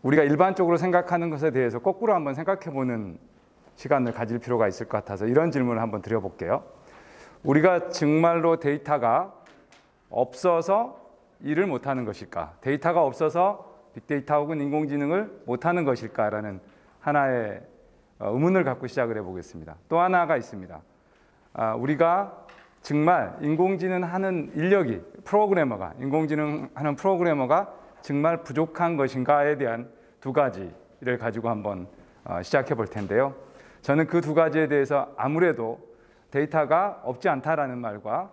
우리가 일반적으로 생각하는 것에 대해서 거꾸로 한번 생각해 보는 시간을 가질 필요가 있을 것 같아서 이런 질문을 한번 드려볼게요. 우리가 정말로 데이터가 없어서 일을 못하는 것일까? 데이터가 없어서 빅데이터 혹은 인공지능을 못하는 것일까라는 하나의 의문을 갖고 시작을 해보겠습니다. 또 하나가 있습니다. 우리가 정말 인공지능 하는 인력이 인공지능 하는 프로그래머가 정말 부족한 것인가에 대한 두 가지를 가지고 한번 시작해 볼 텐데요. 저는 그 두 가지에 대해서 아무래도 데이터가 없지 않다라는 말과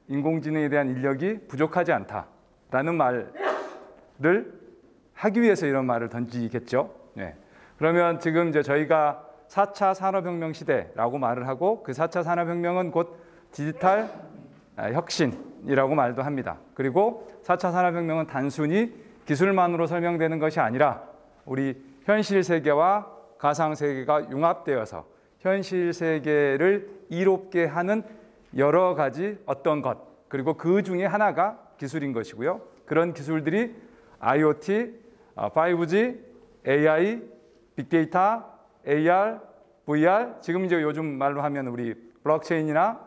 인공지능에 대한 인력이 부족하지 않다라는 말을 하기 위해서 이런 말을 던지겠죠. 네. 그러면 지금 이제 저희가 4차 산업혁명 시대라고 말을 하고 그 4차 산업혁명은 곧 디지털 혁신이라고 말도 합니다. 그리고 4차 산업혁명은 단순히 기술만으로 설명되는 것이 아니라 우리 현실 세계와 가상 세계가 융합되어서 현실 세계를 이롭게 하는 여러 가지 어떤 것, 그리고 그 중에 하나가 기술인 것이고요. 그런 기술들이 IoT, 5G, AI, 빅데이터, AR, VR, 지금 이제 요즘 말로 하면 우리 블록체인이나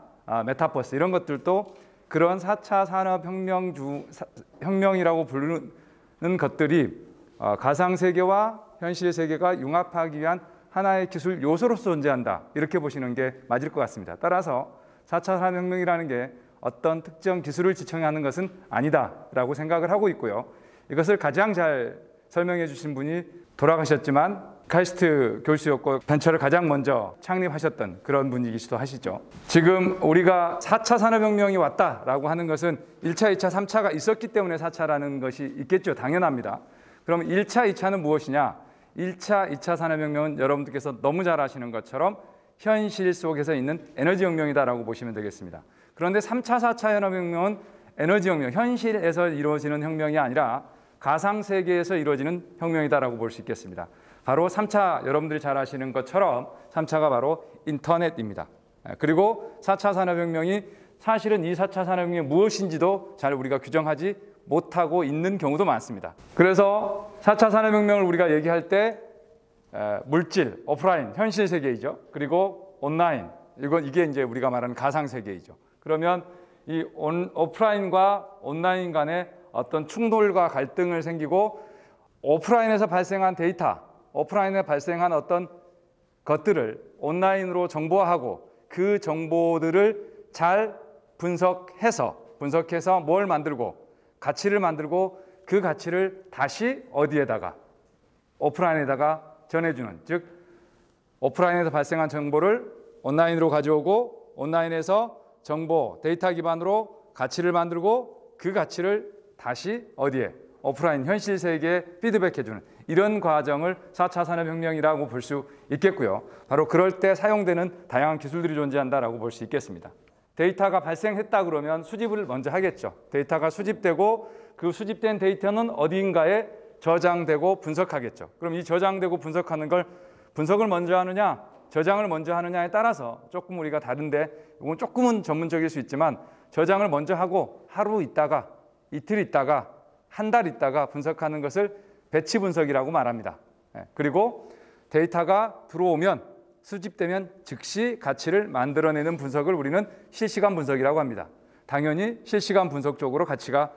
메타버스 이런 것들도 그런 4차 산업혁명이라고 부르는 것들이 가상 세계와 현실 세계가 융합하기 위한 하나의 기술 요소로서 존재한다. 이렇게 보시는 게 맞을 것 같습니다. 따라서 4차 산업혁명이라는 게 어떤 특정 기술을 지칭하는 것은 아니다라고 생각을 하고 있고요. 이것을 가장 잘 설명해 주신 분이 돌아가셨지만 카이스트 교수였고 벤처를 가장 먼저 창립하셨던 그런 분이기도 하시죠. 지금 우리가 4차 산업혁명이 왔다라고 하는 것은 1차, 2차, 3차가 있었기 때문에 4차라는 것이 있겠죠. 당연합니다. 그럼 1차, 2차는 무엇이냐? 1차, 2차 산업혁명은 여러분들께서 너무 잘 아시는 것처럼 현실 속에서 있는 에너지혁명이다라고 보시면 되겠습니다. 그런데 3차, 4차 산업혁명은 에너지혁명, 현실에서 이루어지는 혁명이 아니라 가상세계에서 이루어지는 혁명이다라고 볼 수 있겠습니다. 바로 3차, 여러분들이 잘 아시는 것처럼 3차가 바로 인터넷입니다. 그리고 4차 산업혁명이 사실은 이 4차 산업혁명이 무엇인지도 잘 우리가 규정하지 못하고 있는 경우도 많습니다. 그래서 4차 산업혁명을 우리가 얘기할 때 물질, 오프라인, 현실 세계이죠. 그리고 온라인, 이게 이제 우리가 말하는 가상 세계이죠. 그러면 이 오프라인과 온라인 간에 어떤 충돌과 갈등을 생기고 오프라인에서 발생한 데이터, 오프라인에 발생한 어떤 것들을 온라인으로 정보화하고 그 정보들을 잘 분석해서 뭘 만들고 가치를 만들고 그 가치를 다시 어디에다가 오프라인에다가 전해주는, 즉 오프라인에서 발생한 정보를 온라인으로 가져오고 온라인에서 정보, 데이터 기반으로 가치를 만들고 그 가치를 다시 어디에? 오프라인, 현실 세계에 피드백해주는 이런 과정을 4차 산업혁명이라고 볼 수 있겠고요. 바로 그럴 때 사용되는 다양한 기술들이 존재한다라고 볼 수 있겠습니다. 데이터가 발생했다 그러면 수집을 먼저 하겠죠. 데이터가 수집되고 그 수집된 데이터는 어디인가에 저장되고 분석하겠죠. 그럼 이 저장되고 분석하는 걸 분석을 먼저 하느냐, 저장을 먼저 하느냐에 따라서 조금 우리가 다른데 이건 조금은 전문적일 수 있지만 저장을 먼저 하고 하루 있다가 이틀 있다가 한 달 있다가 분석하는 것을 배치 분석이라고 말합니다. 그리고 데이터가 들어오면 수집되면 즉시 가치를 만들어내는 분석을 우리는 실시간 분석이라고 합니다. 당연히 실시간 분석 쪽으로 가치가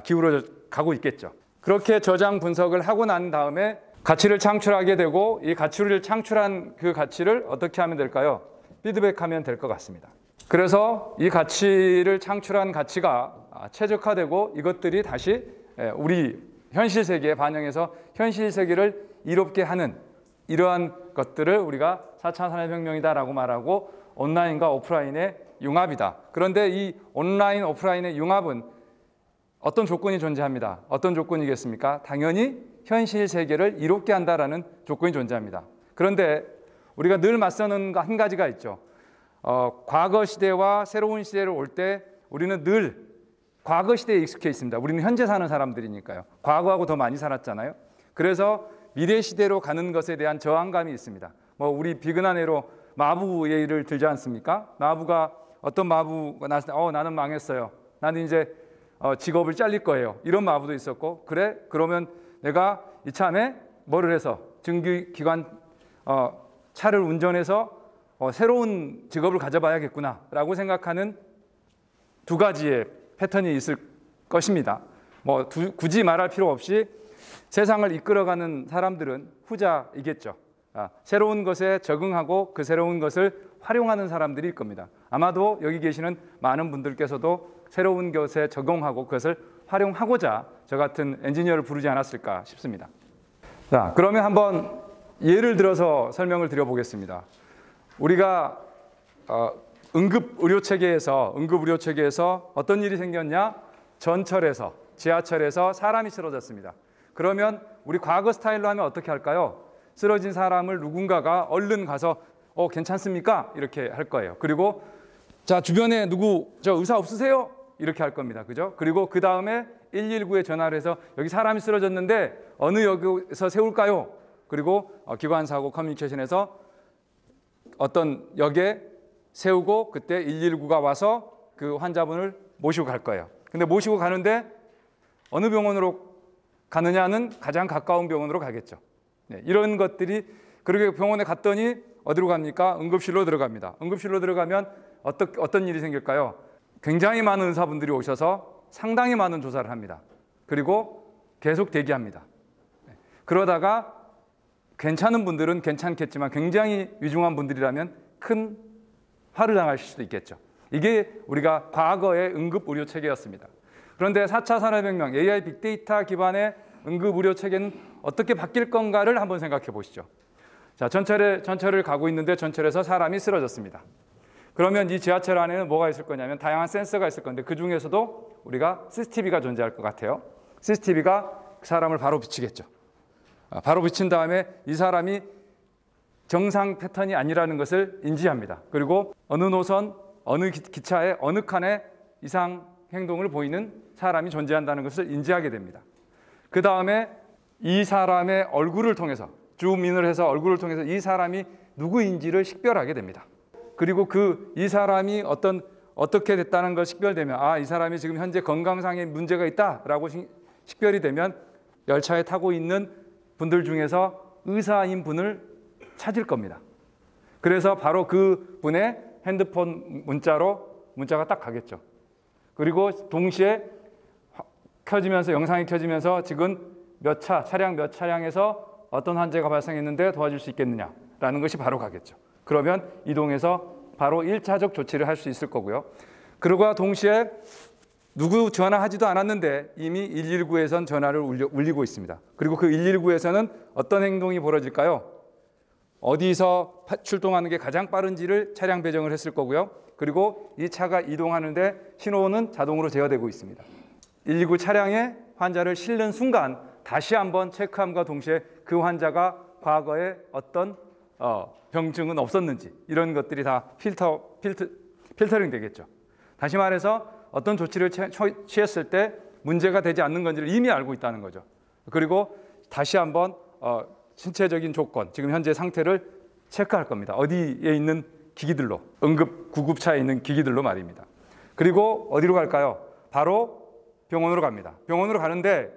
기울어 가고 있겠죠. 그렇게 저장 분석을 하고 난 다음에 가치를 창출하게 되고 이 가치를 창출한 그 가치를 어떻게 하면 될까요? 피드백하면 될 것 같습니다. 그래서 이 가치를 창출한 가치가 최적화되고 이것들이 다시 우리 현실 세계에 반영해서 현실 세계를 이롭게 하는 이러한 것들을 우리가 4차 산업혁명이다라고 말하고 온라인과 오프라인의 융합이다. 그런데 이 온라인, 오프라인의 융합은 어떤 조건이 존재합니다. 어떤 조건이겠습니까? 당연히 현실 세계를 이롭게 한다라는 조건이 존재합니다. 그런데 우리가 늘 맞서는 한 가지가 있죠. 과거 시대와 새로운 시대를 올 때 우리는 늘 과거 시대에 익숙해 있습니다. 우리는 현재 사는 사람들이니까요. 과거하고 더 많이 살았잖아요. 그래서 미래 시대로 가는 것에 대한 저항감이 있습니다. 우리 비근한 예로 마부 예를 들지 않습니까? 마부가 어떤 마부가 나왔을 때 나는 망했어요. 나는 이제 직업을 잘릴 거예요. 이런 마부도 있었고 그래? 그러면 내가 이참에 뭐를 해서 증기기관 차를 운전해서 새로운 직업을 가져봐야겠구나라고 생각하는 두 가지의 패턴이 있을 것입니다. 굳이 말할 필요 없이 세상을 이끌어가는 사람들은 후자이겠죠. 새로운 것에 적응하고 그 새로운 것을 활용하는 사람들일 겁니다. 아마도 여기 계시는 많은 분들께서도 새로운 것에 적응하고 그것을 활용하고자 저 같은 엔지니어를 부르지 않았을까 싶습니다. 자, 그러면 한번 예를 들어서 설명을 드려보겠습니다. 우리가 응급의료체계에서 어떤 일이 생겼냐? 전철에서, 지하철에서 사람이 쓰러졌습니다. 그러면 우리 과거 스타일로 하면 어떻게 할까요? 쓰러진 사람을 누군가가 얼른 가서 괜찮습니까? 이렇게 할 거예요. 그리고 자, 주변에 누구 의사 없으세요? 이렇게 할 겁니다. 그죠? 그리고 그 다음에 119에 전화를 해서 여기 사람이 쓰러졌는데 어느 역에서 세울까요? 그리고 기관사고 커뮤니케이션에서 어떤 역에 세우고 그때 119가 와서 그 환자분을 모시고 갈 거예요. 근데 모시고 가는데 어느 병원으로 가느냐는 가장 가까운 병원으로 가겠죠. 네, 이런 것들이, 그렇게 병원에 갔더니 어디로 갑니까? 응급실로 들어갑니다. 응급실로 들어가면 어떤 일이 생길까요? 굉장히 많은 의사분들이 오셔서 상당히 많은 조사를 합니다. 그리고 계속 대기합니다. 네, 그러다가 괜찮은 분들은 괜찮겠지만 굉장히 위중한 분들이라면 큰 화를 당하실 수도 있겠죠. 이게 우리가 과거의 응급의료체계였습니다. 그런데 4차 산업혁명, AI 빅데이터 기반의 응급의료체계는 어떻게 바뀔 건가를 한번 생각해 보시죠. 자, 전철을 가고 있는데 전철에서 사람이 쓰러졌습니다. 그러면 이 지하철 안에는 뭐가 있을 거냐면 다양한 센서가 있을 건데 그 중에서도 우리가 CCTV가 존재할 것 같아요. CCTV가 사람을 바로 비치겠죠. 바로 비친 다음에 이 사람이 정상 패턴이 아니라는 것을 인지합니다. 그리고 어느 노선, 어느 기차의 어느 칸에 이상 행동을 보이는 사람이 존재한다는 것을 인지하게 됩니다. 그 다음에 이 사람의 얼굴을 통해서, 줌인을 해서 얼굴을 통해서 이 사람이 누구인지를 식별하게 됩니다. 그리고 이 사람이 어떻게 됐다는 걸 식별되면 이 사람이 지금 현재 건강상의 문제가 있다라고 식별이 되면 열차에 타고 있는 분들 중에서 의사인 분을 찾을 겁니다. 그래서 바로 그 분의 핸드폰 문자가 딱 가겠죠. 그리고 동시에 영상이 켜지면서 지금 차량 몇 차량에서 어떤 환자가 발생했는데 도와줄 수 있겠느냐라는 것이 바로 가겠죠. 그러면 이동해서 바로 1차적 조치를 할 수 있을 거고요. 그러고 동시에 누구 전화하지도 않았는데 이미 119에선 전화를 울리고 있습니다. 그리고 그 119에서는 어떤 행동이 벌어질까요? 어디서 출동하는 게 가장 빠른지를 차량 배정을 했을 거고요. 그리고 이 차가 이동하는데 신호는 자동으로 제어되고 있습니다. 119 차량에 환자를 실는 순간 다시 한번 체크함과 동시에 그 환자가 과거에 어떤 병증은 없었는지 이런 것들이 다 필터링 되겠죠. 다시 말해서 어떤 조치를 취했을 때 문제가 되지 않는 건지를 이미 알고 있다는 거죠. 그리고 다시 한번 신체적인 조건, 지금 현재 상태를 체크할 겁니다. 어디에 있는 기기들로, 구급차에 있는 기기들로 말입니다. 그리고 어디로 갈까요? 바로 병원으로 갑니다. 병원으로 가는데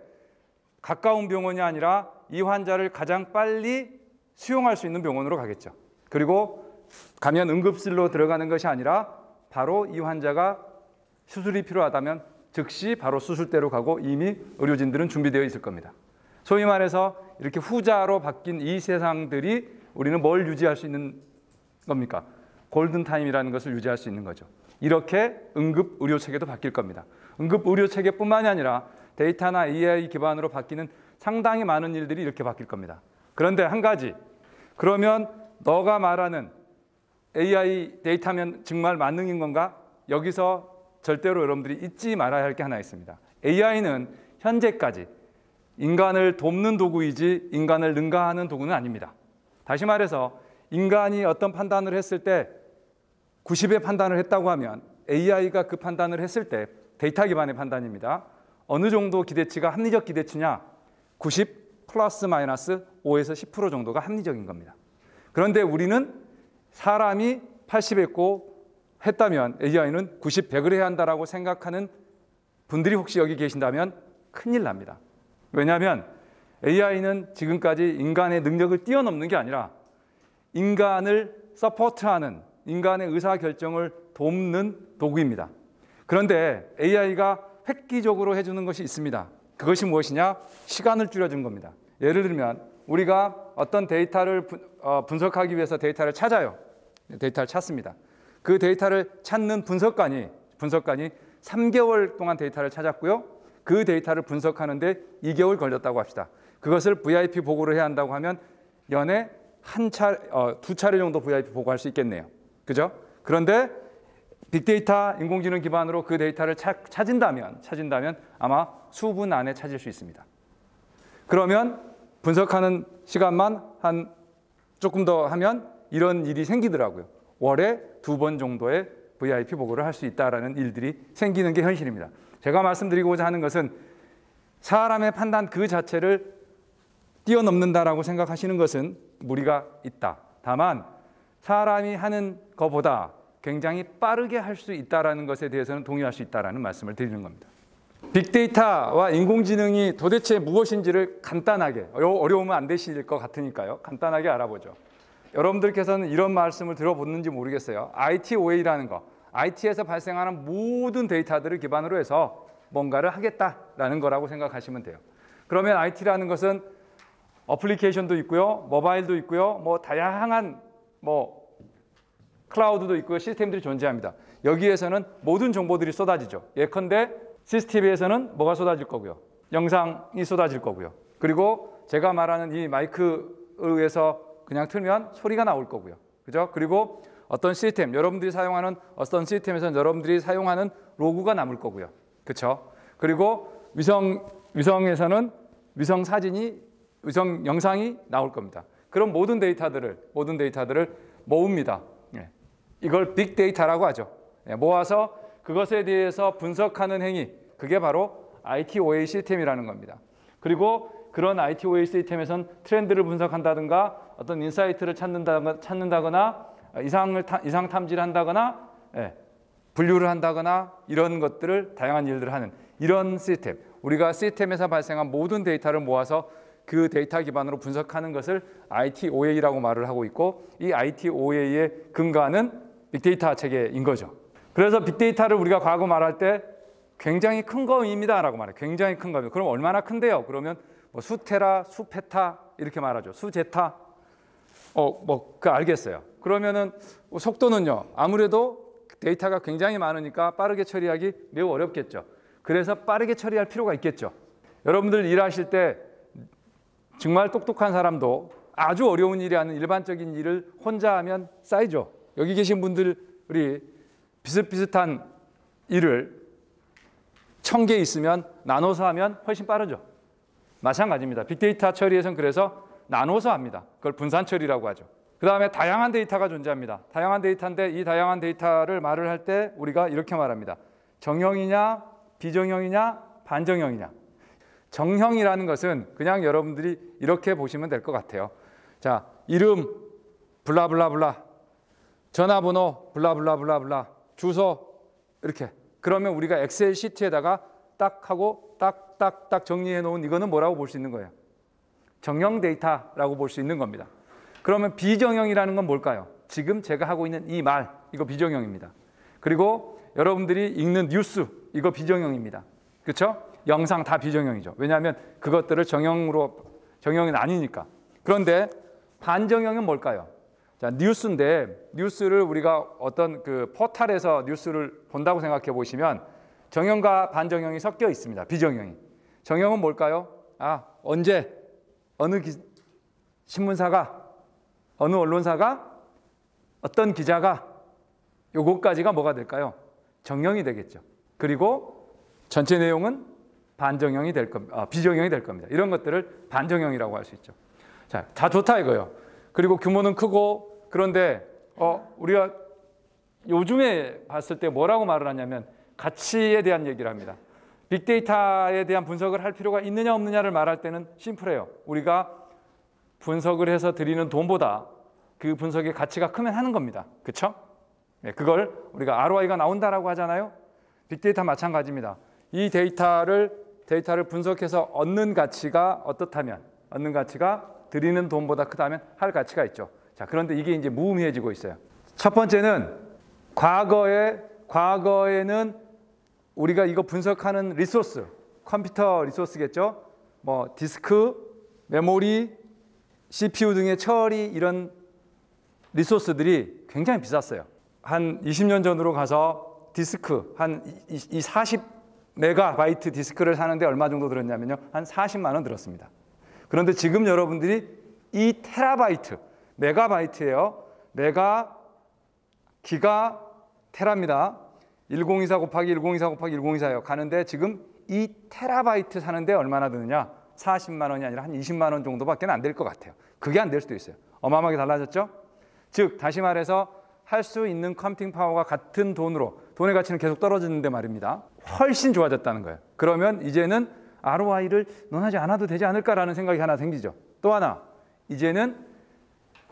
가까운 병원이 아니라 이 환자를 가장 빨리 수용할 수 있는 병원으로 가겠죠. 그리고 가면 응급실로 들어가는 것이 아니라 바로 이 환자가 수술이 필요하다면 즉시 바로 수술대로 가고 이미 의료진들은 준비되어 있을 겁니다. 소위 말해서 이렇게 후자로 바뀐 이 세상들이 우리는 뭘 유지할 수 있는 겁니까? 골든타임이라는 것을 유지할 수 있는 거죠. 이렇게 응급의료체계도 바뀔 겁니다. 응급의료체계뿐만이 아니라 데이터나 AI 기반으로 바뀌는 상당히 많은 일들이 이렇게 바뀔 겁니다. 그런데 한 가지, 그러면 너가 말하는 AI 데이터면 정말 만능인 건가? 여기서 절대로 여러분들이 잊지 말아야 할 게 하나 있습니다. AI는 현재까지 인간을 돕는 도구이지 인간을 능가하는 도구는 아닙니다. 다시 말해서 인간이 어떤 판단을 했을 때 90의 판단을 했다고 하면 AI가 그 판단을 했을 때 데이터 기반의 판단입니다. 어느 정도 기대치가 합리적 기대치냐? 90 플러스 마이너스 5에서 10% 정도가 합리적인 겁니다. 그런데 우리는 사람이 80했다면 AI는 90, 100을 해야 한다라고 생각하는 분들이 혹시 여기 계신다면 큰일 납니다. 왜냐하면 AI는 지금까지 인간의 능력을 뛰어넘는 게 아니라 인간을 서포트하는, 인간의 의사결정을 돕는 도구입니다. 그런데 AI가 획기적으로 해주는 것이 있습니다. 그것이 무엇이냐? 시간을 줄여준 겁니다. 예를 들면 우리가 어떤 데이터를 분석하기 위해서 데이터를 찾아요. 데이터를 찾습니다. 그 데이터를 찾는 분석관이 3개월 동안 데이터를 찾았고요. 그 데이터를 분석하는데 2개월 걸렸다고 합시다. 그것을 VIP 보고를 해야 한다고 하면 연에 두 차례 정도 VIP 보고할 수 있겠네요. 그죠? 그런데 빅데이터 인공지능 기반으로 그 데이터를 찾은다면 아마 수분 안에 찾을 수 있습니다. 그러면 분석하는 시간만 조금 더 하면 이런 일이 생기더라고요. 월에 2번 정도의 VIP 보고를 할 수 있다라는 일들이 생기는 게 현실입니다. 제가 말씀드리고자 하는 것은 사람의 판단 그 자체를 뛰어넘는다라고 생각하시는 것은 무리가 있다. 다만 사람이 하는 것보다 굉장히 빠르게 할 수 있다는 것에 대해서는 동의할 수 있다는 말씀을 드리는 겁니다. 빅데이터와 인공지능이 도대체 무엇인지를 간단하게, 어려우면 안 되실 것 같으니까요. 간단하게 알아보죠. 여러분들께서는 이런 말씀을 들어보는지 모르겠어요. ITOA라는 거, IT에서 발생하는 모든 데이터들을 기반으로 해서 뭔가를 하겠다라는 거라고 생각하시면 돼요. 그러면 IT라는 것은 어플리케이션도 있고요, 모바일도 있고요, 다양한 클라우드도 있고요, 시스템들이 존재합니다. 여기에서는 모든 정보들이 쏟아지죠. 예컨대 CCTV에서는 뭐가 쏟아질 거고요, 영상이 쏟아질 거고요. 그리고 제가 말하는 이 마이크에서 그냥 틀면 소리가 나올 거고요. 그죠? 그리고 어떤 시스템, 여러분들이 사용하는 어떤 시스템에서는 여러분들이 사용하는 로고가 남을 거고요. 그렇죠? 그리고 위성에서는 위성 사진이, 위성 영상이 나올 겁니다. 그럼 모든 데이터들을 모읍니다. 이걸 빅데이터라고 하죠. 모아서 그것에 대해서 분석하는 행위, 그게 바로 ITOA 시스템이라는 겁니다. 그리고 그런 ITOA 시스템에선 트렌드를 분석한다든가 어떤 인사이트를 찾는다거나 이상 탐지를 한다거나 분류를 한다거나 이런 것들을 다양한 일들을 하는 이런 시스템, 우리가 시스템에서 발생한 모든 데이터를 모아서 그 데이터 기반으로 분석하는 것을 ITOA라고 말을 하고 있고, 이 ITOA의 근간은 빅데이터 체계인 거죠. 그래서 빅데이터를 우리가 과거 말할 때 굉장히 큰 거입니다라고 말해요. 굉장히 큰 겁니다. 그럼 얼마나 큰데요? 그러면 수테라, 수페타 이렇게 말하죠. 수제타. 알겠어요. 그러면은 속도는요. 아무래도 데이터가 굉장히 많으니까 빠르게 처리하기 매우 어렵겠죠. 그래서 빠르게 처리할 필요가 있겠죠. 여러분들 일하실 때 정말 똑똑한 사람도 아주 어려운 일이 아닌 일반적인 일을 혼자 하면 쌓이죠. 여기 계신 분들이 비슷비슷한 일을 1000개 있으면 나눠서 하면 훨씬 빠르죠. 마찬가지입니다. 빅데이터 처리에서는 그래서 나눠서 합니다. 그걸 분산 처리라고 하죠. 그 다음에 다양한 데이터가 존재합니다. 다양한 데이터인데 이 다양한 데이터를 말을 할 때 우리가 이렇게 말합니다. 정형이냐, 비정형이냐, 반정형이냐. 정형이라는 것은 그냥 여러분들이 이렇게 보시면 될 것 같아요. 자, 이름 블라블라블라, 전화번호 블라블라블라블라, 주소 이렇게. 그러면 우리가 엑셀 시트에다가 딱 하고 딱딱딱 정리해 놓은 이거는 뭐라고 볼 수 있는 거예요? 정형 데이터라고 볼 수 있는 겁니다. 그러면 비정형이라는 건 뭘까요? 지금 제가 하고 있는 이 말, 이거 비정형입니다. 그리고 여러분들이 읽는 뉴스, 이거 비정형입니다. 그렇죠? 영상 다 비정형이죠. 왜냐하면 그것들을 정형은 아니니까. 그런데 반정형은 뭘까요? 자, 뉴스인데 뉴스를 우리가 어떤 그 포털에서 뉴스를 본다고 생각해 보시면 정형과 반정형이 섞여 있습니다. 비정형이. 정형은 뭘까요? 언제 어느 신문사가, 어느 언론사가, 어떤 기자가, 요것까지가 뭐가 될까요? 정형이 되겠죠. 그리고 전체 내용은 반정형이 될 겁니다. 비정형이 될 겁니다. 이런 것들을 반정형이라고 할 수 있죠. 자, 다 좋다 이거예요. 그리고 규모는 크고, 그런데 우리가 요즘에 봤을 때 뭐라고 말을 하냐면 가치에 대한 얘기를 합니다. 빅데이터에 대한 분석을 할 필요가 있느냐 없느냐를 말할 때는 심플해요. 우리가 분석을 해서 드리는 돈보다 그 분석의 가치가 크면 하는 겁니다. 그렇죠? 그걸 우리가 ROI가 나온다라고 하잖아요. 빅데이터 마찬가지입니다. 이 데이터를 분석해서 얻는 가치가 어떻다면 얻는 가치가 드리는 돈보다 크다면 할 가치가 있죠. 자, 그런데 이게 이제 무의미해지고 있어요. 첫 번째는 과거에는 우리가 이거 분석하는 리소스, 컴퓨터 리소스겠죠. 뭐 디스크, 메모리, CPU 등의 처리 이런 리소스들이 굉장히 비쌌어요. 한 20년 전으로 가서 디스크 한 40메가바이트 디스크를 사는데 얼마 정도 들었냐면요. 한 40만 원 들었습니다. 그런데 지금 여러분들이 2테라바이트, 메가바이트예요. 메가, 기가, 테라입니다. 1024 곱하기 1024 곱하기 1024예요. 가는데 지금 2테라바이트 사는데 얼마나 드느냐? 40만 원이 아니라 한 20만 원 정도밖에 안 될 것 같아요. 그게 안 될 수도 있어요. 어마어마하게 달라졌죠? 즉 다시 말해서 할 수 있는 컴퓨팅 파워가 같은 돈으로 돈의 가치는 계속 떨어지는데 말입니다. 훨씬 좋아졌다는 거예요. 그러면 이제는 ROI를 논하지 않아도 되지 않을까라는 생각이 하나 생기죠. 또 하나, 이제는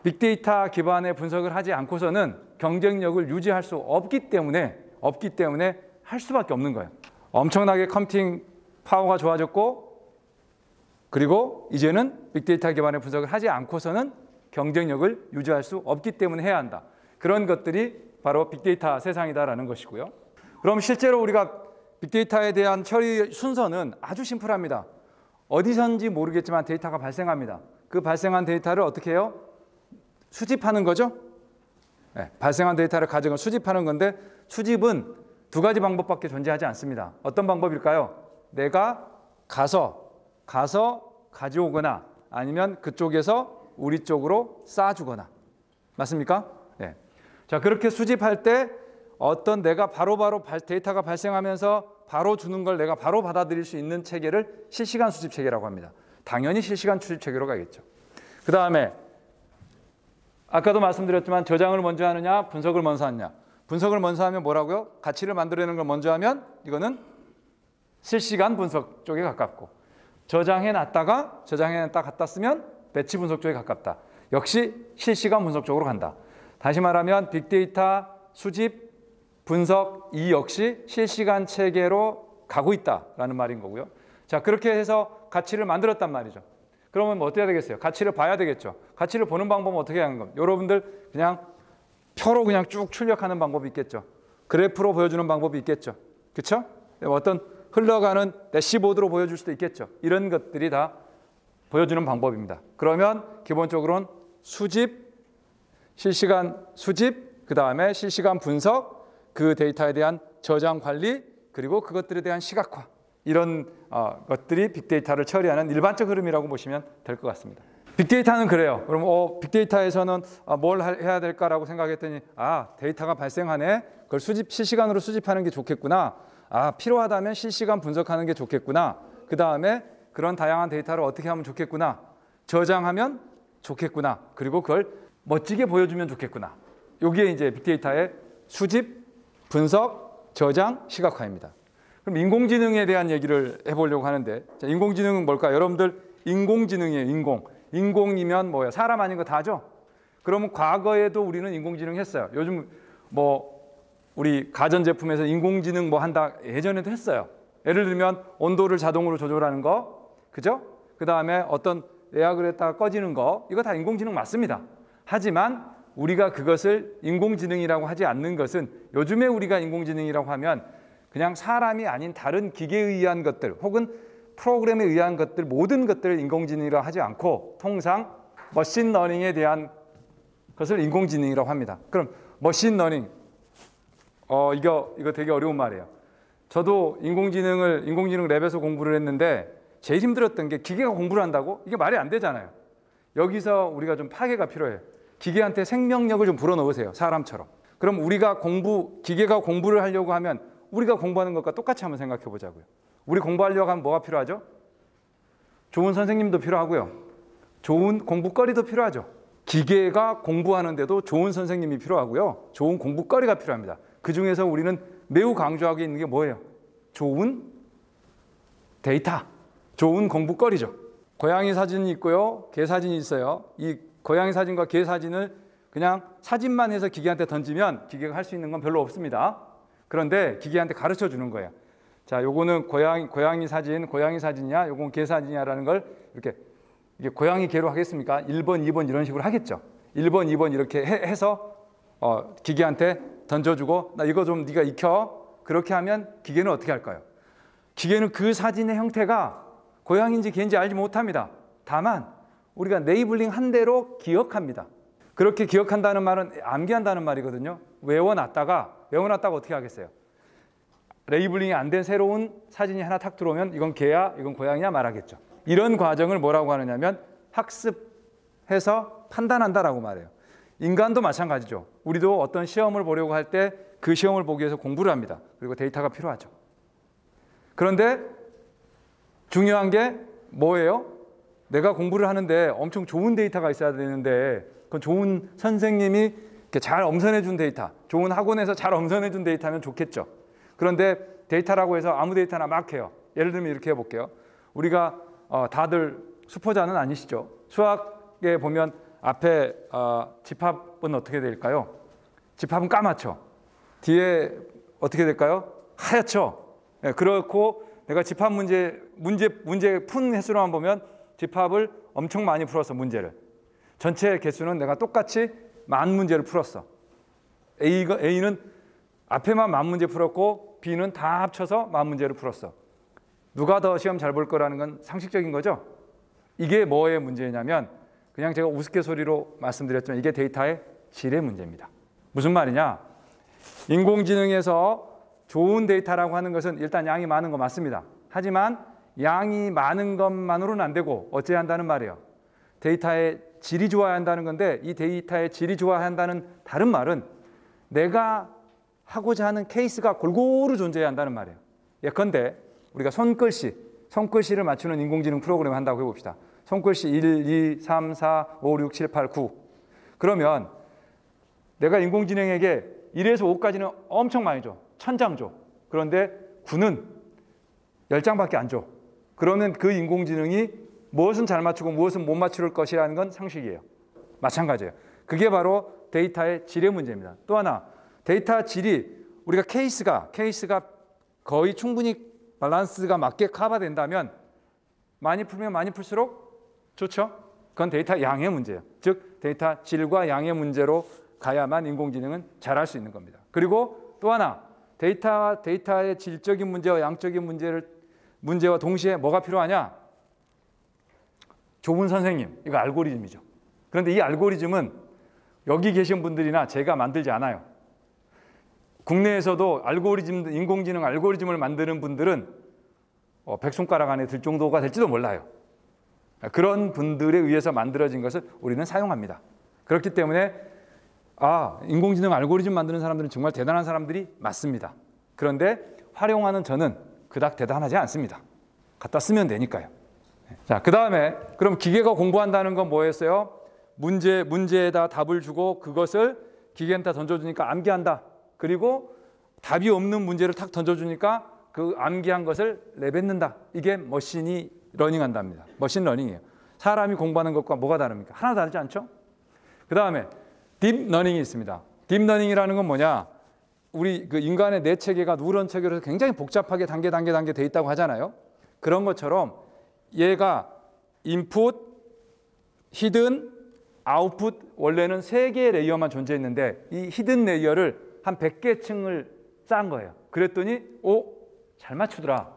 빅데이터 기반의 분석을 하지 않고서는 경쟁력을 유지할 수 없기 때문에 할 수밖에 없는 거예요. 엄청나게 컴퓨팅 파워가 좋아졌고 그리고 이제는 빅데이터 기반의 분석을 하지 않고서는 경쟁력을 유지할 수 없기 때문에 해야 한다. 그런 것들이 바로 빅데이터 세상이다라는 것이고요. 그럼 실제로 우리가 빅데이터에 대한 처리 순서는 아주 심플합니다. 어디선지 모르겠지만 데이터가 발생합니다. 그 발생한 데이터를 어떻게 해요? 수집하는 거죠. 네, 발생한 데이터를 가져가 수집하는 건데 수집은 두 가지 방법밖에 존재하지 않습니다. 어떤 방법일까요? 내가 가서 가져오거나 아니면 그쪽에서 우리 쪽으로 쌓아주거나. 맞습니까? 네. 자, 그렇게 수집할 때 어떤 내가 바로바로 데이터가 발생하면서 바로 주는 걸 내가 바로 받아들일 수 있는 체계를 실시간 수집 체계라고 합니다. 당연히 실시간 수집 체계로 가겠죠. 그 다음에 아까도 말씀드렸지만 저장을 먼저 하느냐 분석을 먼저 하느냐. 분석을 먼저 하면 뭐라고요? 가치를 만들어내는 걸 먼저 하면 이거는 실시간 분석 쪽에 가깝고 저장해놨다가 갖다 쓰면 배치 분석 쪽에 가깝다. 역시 실시간 분석 쪽으로 간다. 다시 말하면 빅데이터 수집, 분석 이 역시 실시간 체계로 가고 있다라는 말인 거고요. 자, 그렇게 해서 가치를 만들었단 말이죠. 그러면 뭐 어떻게 해야 되겠어요? 가치를 봐야 되겠죠. 가치를 보는 방법은 어떻게 하는 겁니까? 여러분들 그냥 표로 그냥 쭉 출력하는 방법이 있겠죠. 그래프로 보여주는 방법이 있겠죠. 그렇죠? 어떤 흘러가는 대시보드로 보여줄 수도 있겠죠. 이런 것들이 다 보여주는 방법입니다. 그러면 기본적으로는 수집, 실시간 수집, 그 다음에 실시간 분석, 그 데이터에 대한 저장 관리, 그리고 그것들에 대한 시각화 이런 것들이 빅데이터를 처리하는 일반적 흐름이라고 보시면 될 것 같습니다. 빅데이터는 그래요. 그럼 빅데이터에서는 뭘 해야 될까라고 생각했더니 데이터가 발생하네. 그걸 실시간으로 수집하는 게 좋겠구나. 필요하다면 실시간 분석하는 게 좋겠구나. 그 다음에 그런 다양한 데이터를 어떻게 하면 좋겠구나. 저장하면 좋겠구나. 그리고 그걸 멋지게 보여주면 좋겠구나. 여기에 이제 빅데이터의 수집, 분석, 저장, 시각화입니다. 그럼 인공지능에 대한 얘기를 해보려고 하는데, 자, 인공지능은 뭘까요? 여러분들 인공지능이에요. 인공이면 뭐예요? 사람 아닌 거 다죠? 그러면 과거에도 우리는 인공지능 했어요. 요즘 뭐 우리 가전제품에서 인공지능 뭐 한다 예전에도 했어요. 예를 들면 온도를 자동으로 조절하는 거, 그죠? 그 다음에 어떤 예약을 했다가 꺼지는 거, 이거 다 인공지능 맞습니다. 하지만 우리가 그것을 인공지능이라고 하지 않는 것은 요즘에 우리가 인공지능이라고 하면 그냥 사람이 아닌 다른 기계에 의한 것들 혹은 프로그램에 의한 것들 모든 것들을 인공지능이라고 하지 않고 통상 머신러닝에 대한 것을 인공지능이라고 합니다. 그럼 머신러닝 이거 되게 어려운 말이에요. 저도 인공지능 랩에서 공부를 했는데 제일 힘들었던 게 기계가 공부를 한다고? 이게 말이 안 되잖아요. 여기서 우리가 좀 파괴가 필요해요. 기계한테 생명력을 좀 불어넣으세요. 사람처럼. 그럼 기계가 공부를 하려고 하면 우리가 공부하는 것과 똑같이 한번 생각해 보자고요. 우리 공부하려고 하면 뭐가 필요하죠? 좋은 선생님도 필요하고요. 좋은 공부거리도 필요하죠. 기계가 공부하는데도 좋은 선생님이 필요하고요. 좋은 공부거리가 필요합니다. 그중에서 우리는 매우 강조하고 있는 게 뭐예요? 좋은 데이터, 좋은 공부거리죠. 고양이 사진이 있고요. 개 사진이 있어요. 이 고양이 사진과 개 사진을 그냥 사진만 해서 기계한테 던지면 기계가 할 수 있는 건 별로 없습니다. 그런데 기계한테 가르쳐 주는 거예요. 자, 요거는 고양이 사진이야, 요건 개 사진이야라는 걸 이렇게 이게 고양이 개로 하겠습니까? 1번, 2번 이런 식으로 하겠죠. 1번, 2번 이렇게 해서 기계한테 던져주고 나 이거 좀 네가 익혀. 그렇게 하면 기계는 어떻게 할까요? 기계는 그 사진의 형태가 고양이인지 개인지 알지 못합니다. 다만 우리가 네이블링 한 대로 기억합니다. 그렇게 기억한다는 말은 암기한다는 말이거든요. 외워놨다가 어떻게 하겠어요? 레이블링이 안 된 새로운 사진이 하나 탁 들어오면 이건 개야, 이건 고양이야 말하겠죠. 이런 과정을 뭐라고 하느냐면 학습해서 판단한다라고 말해요. 인간도 마찬가지죠. 우리도 어떤 시험을 보려고 할 때 그 시험을 보기 위해서 공부를 합니다. 그리고 데이터가 필요하죠. 그런데 중요한 게 뭐예요? 내가 공부를 하는데 엄청 좋은 데이터가 있어야 되는데 그건 좋은 선생님이 이렇게 잘 엄선해 준 데이터, 좋은 학원에서 잘 엄선해 준 데이터면 좋겠죠. 그런데 데이터라고 해서 아무 데이터나 막 해요. 예를 들면 이렇게 해볼게요. 우리가 다들 수포자는 아니시죠? 수학에 보면 앞에 집합은 어떻게 될까요? 집합은 까맣죠. 뒤에 어떻게 될까요? 하얗죠. 네, 그렇고 내가 집합 문제 푼 횟수로만 보면 집합을 엄청 많이 풀었어. 문제를 전체 개수는 내가 똑같이 만 문제를 풀었어. A는 앞에만 만 문제 풀었고 B는 다 합쳐서 만 문제를 풀었어. 누가 더 시험 잘 볼 거라는 건 상식적인 거죠. 이게 뭐의 문제냐면 그냥 제가 우스갯소리로 말씀드렸지만 이게 데이터의 질의 문제입니다. 무슨 말이냐? 인공지능에서 좋은 데이터라고 하는 것은 일단 양이 많은 거 맞습니다. 하지만 양이 많은 것만으로는 안 되고 어째야 한다는 말이에요. 데이터의 질이 좋아야 한다는 건데 이 데이터의 질이 좋아야 한다는 다른 말은 내가 하고자 하는 케이스가 골고루 존재해야 한다는 말이에요. 예컨대 우리가 손글씨를 맞추는 인공지능 프로그램을 한다고 해봅시다. 손글씨 1, 2, 3, 4, 5, 6, 7, 8, 9. 그러면 내가 인공지능에게 1에서 5까지는 엄청 많이 줘. 1000장 줘. 그런데 9는 10장밖에 안 줘. 그러면 그 인공지능이 무엇은 잘 맞추고 무엇은 못 맞출 것이라는 건 상식이에요. 마찬가지예요. 그게 바로 데이터의 질의 문제입니다. 또 하나, 데이터 질이 우리가 케이스가 거의 충분히 밸런스가 맞게 커버된다면 많이 풀면 많이 풀수록 좋죠. 그건 데이터 양의 문제예요. 즉 데이터 질과 양의 문제로 가야만 인공지능은 잘할 수 있는 겁니다. 그리고 또 하나, 데이터의 질적인 문제와 양적인 문제와 동시에 뭐가 필요하냐? 좋은 선생님, 이거 알고리즘이죠. 그런데 이 알고리즘은 여기 계신 분들이나 제가 만들지 않아요. 국내에서도 인공지능 알고리즘을 만드는 분들은 100손가락 안에 들 정도가 될지도 몰라요. 그런 분들에 의해서 만들어진 것을 우리는 사용합니다. 그렇기 때문에 인공지능 알고리즘 만드는 사람들은 정말 대단한 사람들이 맞습니다. 그런데 활용하는 저는 그닥 대단하지 않습니다. 갖다 쓰면 되니까요. 자, 그 다음에 그럼 기계가 공부한다는 건 뭐였어요? 문제에다 답을 주고 그것을 기계한테 던져주니까 암기한다. 그리고 답이 없는 문제를 탁 던져주니까 그 암기한 것을 내뱉는다. 이게 머신이 러닝한답니다. 머신 러닝이에요. 사람이 공부하는 것과 뭐가 다릅니까? 하나도 다르지 않죠? 그 다음에 딥러닝이 있습니다. 딥러닝이라는 건 뭐냐? 우리 그 인간의 뇌 체계가 누런 체계로 굉장히 복잡하게 단계 돼 있다고 하잖아요. 그런 것처럼 얘가 인풋, 히든, 아웃풋 원래는 3개의 레이어만 존재했는데 이 히든 레이어를 한 100개 층을 쌓은 거예요. 그랬더니 잘 맞추더라.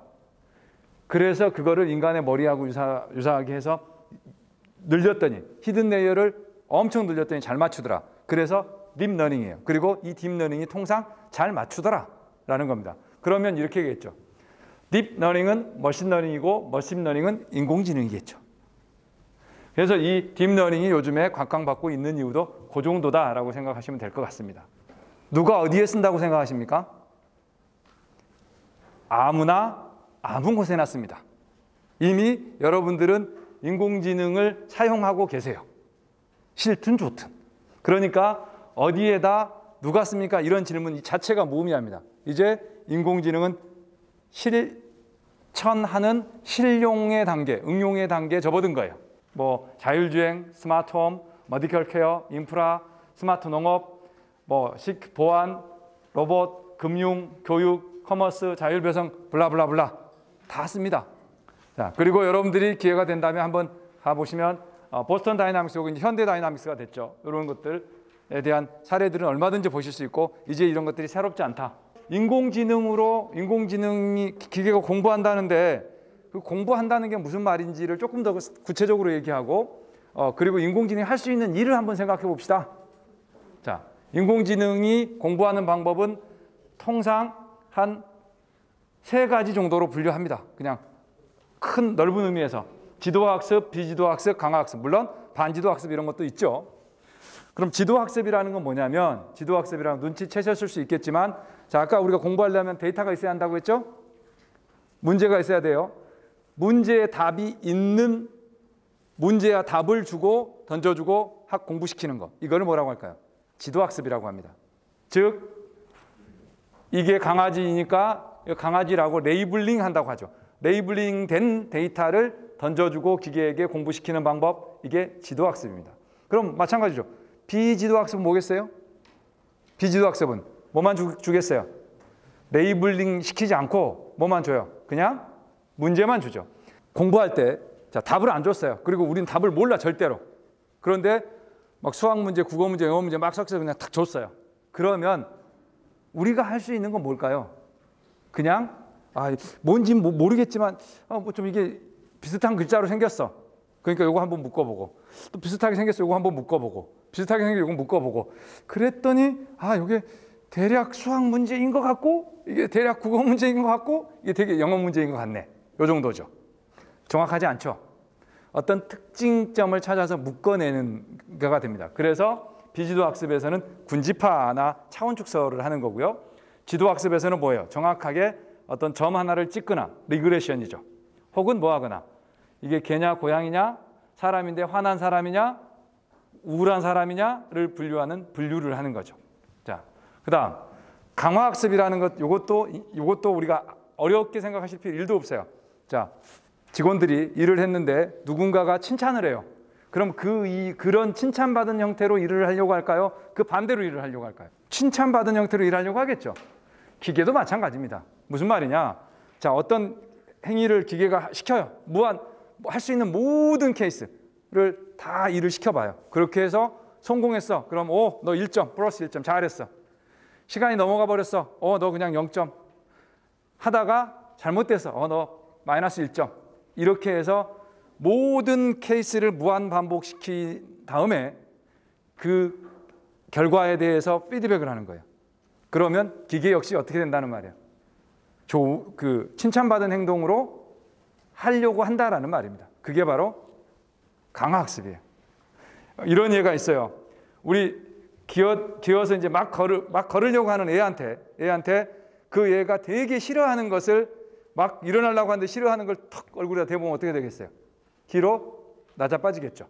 그래서 그거를 인간의 머리하고 유사하게 해서 늘렸더니 히든 레이어를 엄청 늘렸더니 잘 맞추더라. 그래서 딥러닝이에요. 그리고 이 딥러닝이 통상 잘 맞추더라 라는 겁니다. 그러면 이렇게 얘기했죠. 딥러닝은 머신러닝이고 머신러닝은 인공지능이겠죠. 그래서 이 딥러닝이 요즘에 각광받고 있는 이유도 그 정도다라고 생각하시면 될 것 같습니다. 누가 어디에 쓴다고 생각하십니까? 아무나 아무 곳에나 씁니다. 이미 여러분들은 인공지능을 사용하고 계세요. 싫든 좋든. 그러니까 어디에다 누가 씁니까? 이런 질문 자체가 무의미합니다. 이제 인공지능은 실천하는 실용의 단계, 응용의 단계에 접어든 거예요. 뭐 자율주행, 스마트홈, 메디컬 케어, 인프라, 스마트 농업, 뭐 보안, 로봇, 금융, 교육, 커머스, 자율배송, 블라블라블라 다 씁니다. 자, 그리고 여러분들이 기회가 된다면 한번 가보시면 보스턴 다이나믹스 혹은 현대 다이나믹스가 됐죠. 이런 것들에 대한 사례들은 얼마든지 보실 수 있고 이제 이런 것들이 새롭지 않다. 인공지능이 기계가 공부한다는데 그 공부한다는 게 무슨 말인지를 조금 더 구체적으로 얘기하고 그리고 인공지능이 할 수 있는 일을 한번 생각해 봅시다. 자, 인공지능이 공부하는 방법은 통상 한 3가지 정도로 분류합니다. 그냥 큰 넓은 의미에서 지도학습, 비지도학습, 강화학습, 물론 반지도학습 이런 것도 있죠. 그럼 지도학습이라는 건 뭐냐면 지도학습이라는 눈치채셨을 수 있겠지만 자, 아까 우리가 공부하려면 데이터가 있어야 한다고 했죠? 문제가 있어야 돼요. 문제에 답이 있는 문제와 답을 주고 던져주고 공부시키는 거. 이거를 뭐라고 할까요? 지도학습이라고 합니다. 즉 이게 강아지니까 강아지라고 레이블링 한다고 하죠. 레이블링 된 데이터를 던져주고 기계에게 공부시키는 방법, 이게 지도학습입니다. 그럼 마찬가지죠. 비지도학습은 뭐겠어요? 비지도학습은 뭐만 주겠어요? 레이블링 시키지 않고 뭐만 줘요? 그냥 문제만 주죠. 공부할 때 자, 답을 안 줬어요. 그리고 우리는 답을 몰라 절대로. 그런데 막 수학 문제, 국어 문제, 영어 문제 막 섞어서 그냥 탁 줬어요. 그러면 우리가 할 수 있는 건 뭘까요? 그냥 뭔지 모르겠지만 뭐 좀 이게 비슷한 글자로 생겼어. 그러니까 이거 한번 묶어보고 또 비슷하게 생겼어. 이거 한번 묶어보고 비슷하게 생겼어. 이거 묶어보고 그랬더니 이게 대략 수학 문제인 것 같고 이게 대략 국어 문제인 것 같고 이게 되게 영어 문제인 것 같네. 요 정도죠. 정확하지 않죠. 어떤 특징점을 찾아서 묶어내는 거가 됩니다. 그래서 비지도학습에서는 군집화나 차원 축소를 하는 거고요. 지도학습에서는 뭐예요? 정확하게 어떤 점 하나를 찍거나 리그레션이죠. 혹은 뭐 하거나 이게 개냐 고양이냐 사람인데 화난 사람이냐 우울한 사람이냐를 분류를 하는 거죠. 자, 그다음 강화학습이라는 것 이것도 우리가 어렵게 생각하실 필요 1도 없어요. 자, 직원들이 일을 했는데 누군가가 칭찬을 해요. 그럼 그런 칭찬받은 형태로 일을 하려고 할까요? 그 반대로 일을 하려고 할까요? 칭찬받은 형태로 일하려고 하겠죠. 기계도 마찬가지입니다. 무슨 말이냐? 자, 어떤 행위를 기계가 시켜요. 할 수 있는 모든 케이스를 다 일을 시켜봐요. 그렇게 해서 성공했어. 그럼 너 1점, 플러스 1점, 잘했어. 시간이 넘어가 버렸어. 너 그냥 0점. 하다가 잘못됐어. 너 마이너스 1점. 이렇게 해서 모든 케이스를 무한 반복시킨 다음에 그 결과에 대해서 피드백을 하는 거예요. 그러면 기계 역시 어떻게 된다는 말이에요. 칭찬받은 행동으로 하려고 한다라는 말입니다. 그게 바로 강화학습이에요. 이런 예가 있어요. 우리 기어서 이제 막 걸으려고 하는 애한테 그 애가 되게 싫어하는 것을 막 일어나려고 하는데 싫어하는 걸 턱 얼굴에다 대보면 어떻게 되겠어요? 뒤로 낮아빠지겠죠.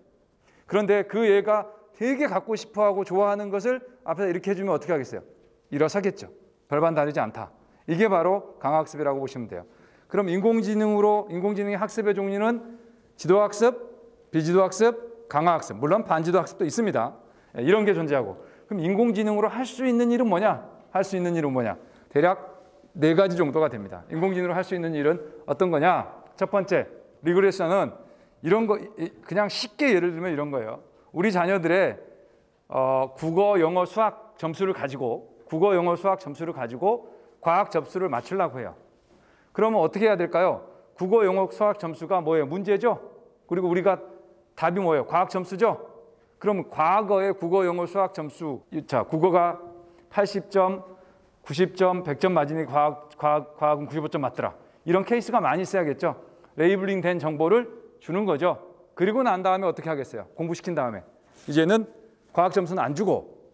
그런데 그 애가 되게 갖고 싶어하고 좋아하는 것을 앞에서 이렇게 해주면 어떻게 하겠어요? 일어서겠죠. 별반 다르지 않다. 이게 바로 강화학습이라고 보시면 돼요. 그럼 인공지능의 학습의 종류는 지도학습, 비지도학습, 강화학습, 물론 반지도학습도 있습니다. 이런 게 존재하고 그럼 인공지능으로 할 수 있는 일은 뭐냐? 할 수 있는 일은 뭐냐? 대략 4가지 정도가 됩니다. 인공지능으로 할 수 있는 일은 어떤 거냐? 첫 번째, 리그레션은 이런 거 그냥 쉽게 예를 들면 이런 거예요. 우리 자녀들의 국어, 영어, 수학 점수를 가지고 과학 점수를 맞추려고 해요. 그러면 어떻게 해야 될까요? 국어, 영어, 수학 점수가 뭐예요? 문제죠? 그리고 우리가 답이 뭐예요? 과학 점수죠? 그럼 과거의 국어, 영어, 수학 점수, 자, 국어가 80점, 90점, 100점 맞으니 과학은 95점 맞더라. 이런 케이스가 많이 있어야겠죠. 레이블링 된 정보를 주는 거죠. 그리고 난 다음에 어떻게 하겠어요? 공부시킨 다음에. 이제는 과학 점수는 안 주고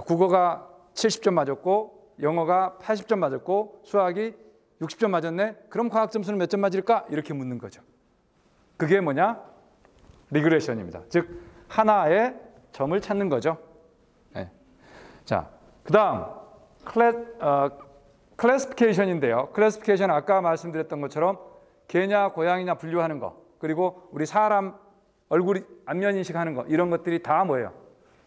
국어가 70점 맞았고 영어가 80점 맞았고 수학이 60점 맞았네. 그럼 과학 점수는 몇 점 맞을까? 이렇게 묻는 거죠. 그게 뭐냐? 리그레션입니다. 즉 하나의 점을 찾는 거죠. 네. 자, 그다음 클래시피케이션인데요. 클래시피케이션 아까 말씀드렸던 것처럼 개냐 고양이냐 분류하는 거, 그리고 우리 사람 얼굴 안면 인식하는 거, 이런 것들이 다 뭐예요?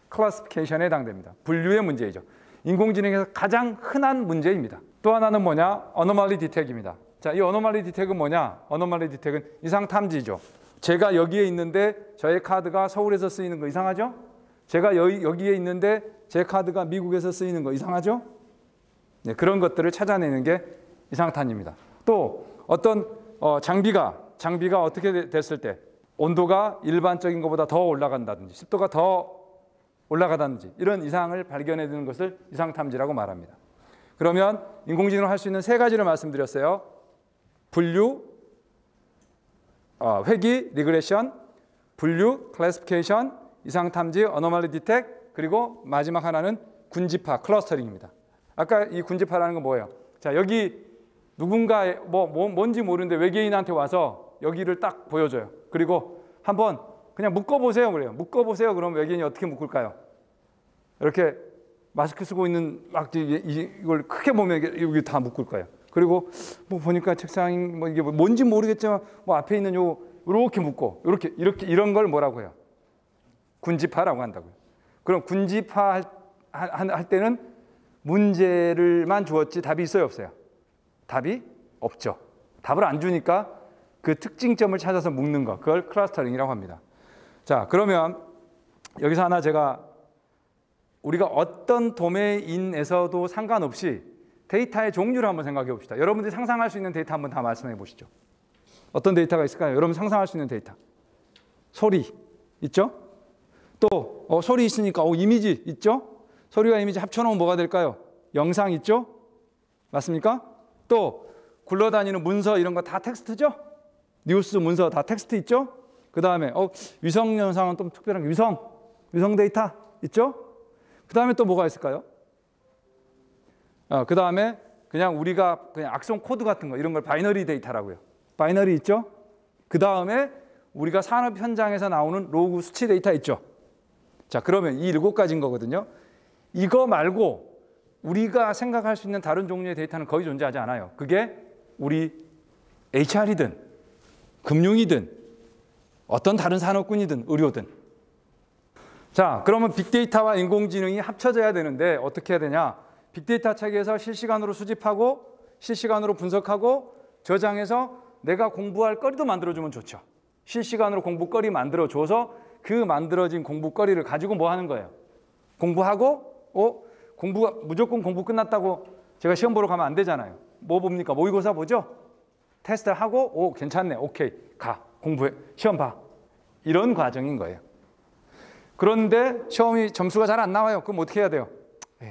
클래시피케이션에 해당됩니다. 분류의 문제이죠. 인공지능에서 가장 흔한 문제입니다. 또 하나는 뭐냐? 어노말리 디텍입니다. 자, 이 어노말리 디텍은 뭐냐? 어노말리 디텍은 이상 탐지죠. 제가 여기에 있는데 저의 카드가 서울에서 쓰이는 거 이상하죠? 제가 여기에 있는데 제 카드가 미국에서 쓰이는 거 이상하죠? 네, 그런 것들을 찾아내는 게 이상탄입니다. 또 어떤 장비가 어떻게 됐을 때 온도가 일반적인 것보다 더 올라간다든지 습도가 더 올라가다든지 이런 이상을 발견해내는 것을 이상탐지라고 말합니다. 그러면 인공지능을 할 수 있는 세 가지를 말씀드렸어요. 분류, 회귀, 리그레션, 분류, 클래시피케이션, 이상탐지, 어노멀리 디텍, 그리고 마지막 하나는 군집화, 클러스터링입니다. 아까 이 군집화라는 건 뭐예요? 자, 여기 누군가 뭔지 모르는데 외계인한테 와서 여기를 딱 보여줘요. 그리고 한번 그냥 묶어보세요 그래요. 묶어보세요. 그럼 외계인이 어떻게 묶을까요? 이렇게 마스크 쓰고 있는 막 이걸 크게 보면 여기 다 묶을 거예요. 그리고 뭐 보니까 책상이 뭐 이게 뭔지 모르겠지만 뭐 앞에 있는 이렇게 묶고 이렇게 이런 걸 뭐라고 해요? 군집화라고 한다고요. 그럼 군집화 할 때는 문제를만 주었지 답이 있어요, 없어요? 답이 없죠. 답을 안 주니까 그 특징점을 찾아서 묶는 거, 그걸 클러스터링이라고 합니다. 자, 그러면 여기서 하나 우리가 어떤 도메인에서도 상관없이 데이터의 종류를 한번 생각해 봅시다. 여러분들이 상상할 수 있는 데이터 한번 다 말씀해 보시죠. 어떤 데이터가 있을까요? 여러분 상상할 수 있는 데이터. 소리 있죠? 또 소리 있으니까 이미지 있죠? 소리와 이미지 합쳐놓으면 뭐가 될까요? 영상 있죠? 맞습니까? 또 굴러다니는 문서 이런 거 다 텍스트죠? 뉴스 문서 다 텍스트 있죠? 그 다음에 위성 영상은 좀 특별한 게 위성 데이터 있죠? 그 다음에 또 뭐가 있을까요? 그 다음에 그냥 우리가 그냥 악성 코드 같은 거 이런 걸 바이너리 데이터라고요. 바이너리 있죠? 그 다음에 우리가 산업 현장에서 나오는 로그 수치 데이터 있죠? 자, 그러면 이 7가지인 거거든요. 이거 말고 우리가 생각할 수 있는 다른 종류의 데이터는 거의 존재하지 않아요. 그게 우리 HR이든 금융이든 어떤 다른 산업군이든 의료든. 자, 그러면 빅데이터와 인공지능이 합쳐져야 되는데 어떻게 해야 되냐? 빅데이터 체계에서 실시간으로 수집하고 실시간으로 분석하고 저장해서 내가 공부할 거리도 만들어주면 좋죠. 실시간으로 공부거리 만들어줘서 그 만들어진 공부거리를 가지고 뭐 하는 거예요? 공부하고 공부가 무조건 공부 끝났다고 제가 시험 보러 가면 안 되잖아요. 뭐 봅니까? 모의고사 보죠? 테스트하고 괜찮네. 오케이. 가. 공부해. 시험 봐. 이런 과정인 거예요. 그런데 시험이 점수가 잘 안 나와요. 그럼 어떻게 해야 돼요?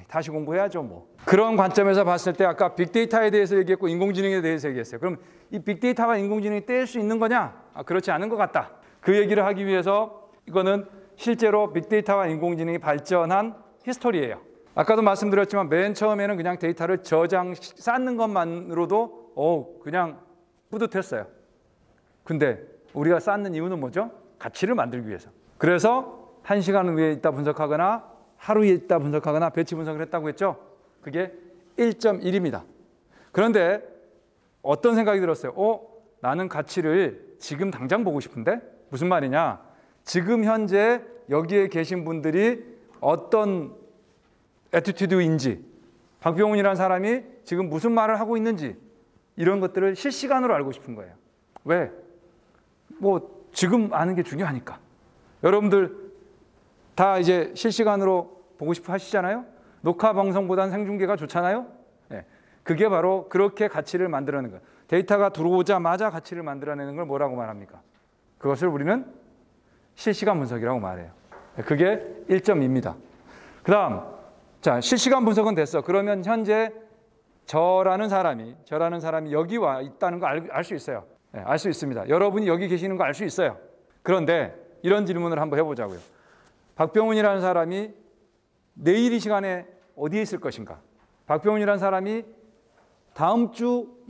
다시 공부해야죠 뭐. 그런 관점에서 봤을 때 아까 빅데이터에 대해서 얘기했고 인공지능에 대해서 얘기했어요. 그럼 이 빅데이터와 인공지능이 뗄 수 있는 거냐? 그렇지 않은 것 같다. 그 얘기를 하기 위해서 이거는 실제로 빅데이터와 인공지능이 발전한 히스토리예요. 아까도 말씀드렸지만 맨 처음에는 그냥 데이터를 쌓는 것만으로도 그냥 뿌듯했어요. 근데 우리가 쌓는 이유는 뭐죠? 가치를 만들기 위해서. 그래서 1시간 후에 있다 분석하거나 하루에 있다 분석하거나 배치 분석을 했다고 했죠? 그게 1.1입니다. 그런데 어떤 생각이 들었어요? 나는 가치를 지금 당장 보고 싶은데? 무슨 말이냐? 지금 현재 여기에 계신 분들이 어떤 애티튜드인지, 박병훈이라는 사람이 지금 무슨 말을 하고 있는지 이런 것들을 실시간으로 알고 싶은 거예요. 왜? 지금 아는 게 중요하니까. 여러분들 다 이제 실시간으로 보고 싶어 하시잖아요. 녹화 방송보다는 생중계가 좋잖아요. 네. 그게 바로 그렇게 가치를 만들어내는 거예요. 데이터가 들어오자마자 가치를 만들어내는 걸 뭐라고 말합니까? 그것을 우리는 실시간 분석이라고 말해요. 그게 1.2입니다. 그 다음, 자, 실시간 분석은 됐어. 그러면 현재 저라는 사람이 여기 와 있다는 거 알 수 있어요. 네, 알 수 있습니다. 여러분이 여기 계시는 거 알 수 있어요. 그런데 이런 질문을 한번 해보자고요. 박병훈이라는 사람이 내일 이 시간에 어디에 있을 것인가? 박병훈이라는 사람이 다음 주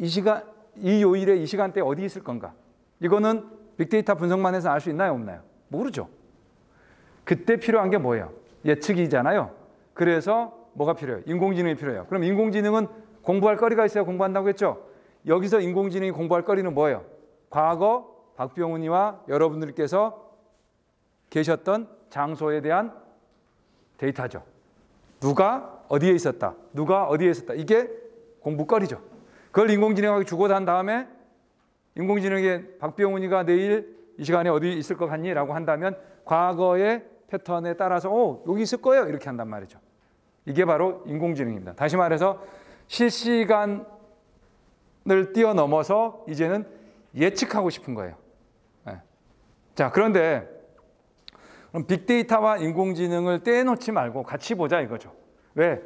이 요일에 이 시간대에 어디 있을 건가? 이거는 빅데이터 분석만 해서 알 수 있나요, 없나요? 모르죠. 그때 필요한 게 뭐예요? 예측이잖아요. 그래서 뭐가 필요해요? 인공지능이 필요해요. 그럼 인공지능은 공부할 거리가 있어야 공부한다고 했죠? 여기서 인공지능이 공부할 거리는 뭐예요? 과거 박병훈이와 여러분들께서 계셨던 장소에 대한 데이터죠. 누가 어디에 있었다. 누가 어디에 있었다. 이게 공부거리죠. 그걸 인공지능하고 주고 난 다음에 인공지능에 박병훈이가 내일 이 시간에 어디 있을 것 같니? 라고 한다면 과거의 패턴에 따라서 여기 있을 거예요. 이렇게 한단 말이죠. 이게 바로 인공지능입니다. 다시 말해서 실시간을 뛰어넘어서 이제는 예측하고 싶은 거예요. 네. 자, 그런데 그럼 빅데이터와 인공지능을 떼놓지 말고 같이 보자 이거죠. 왜?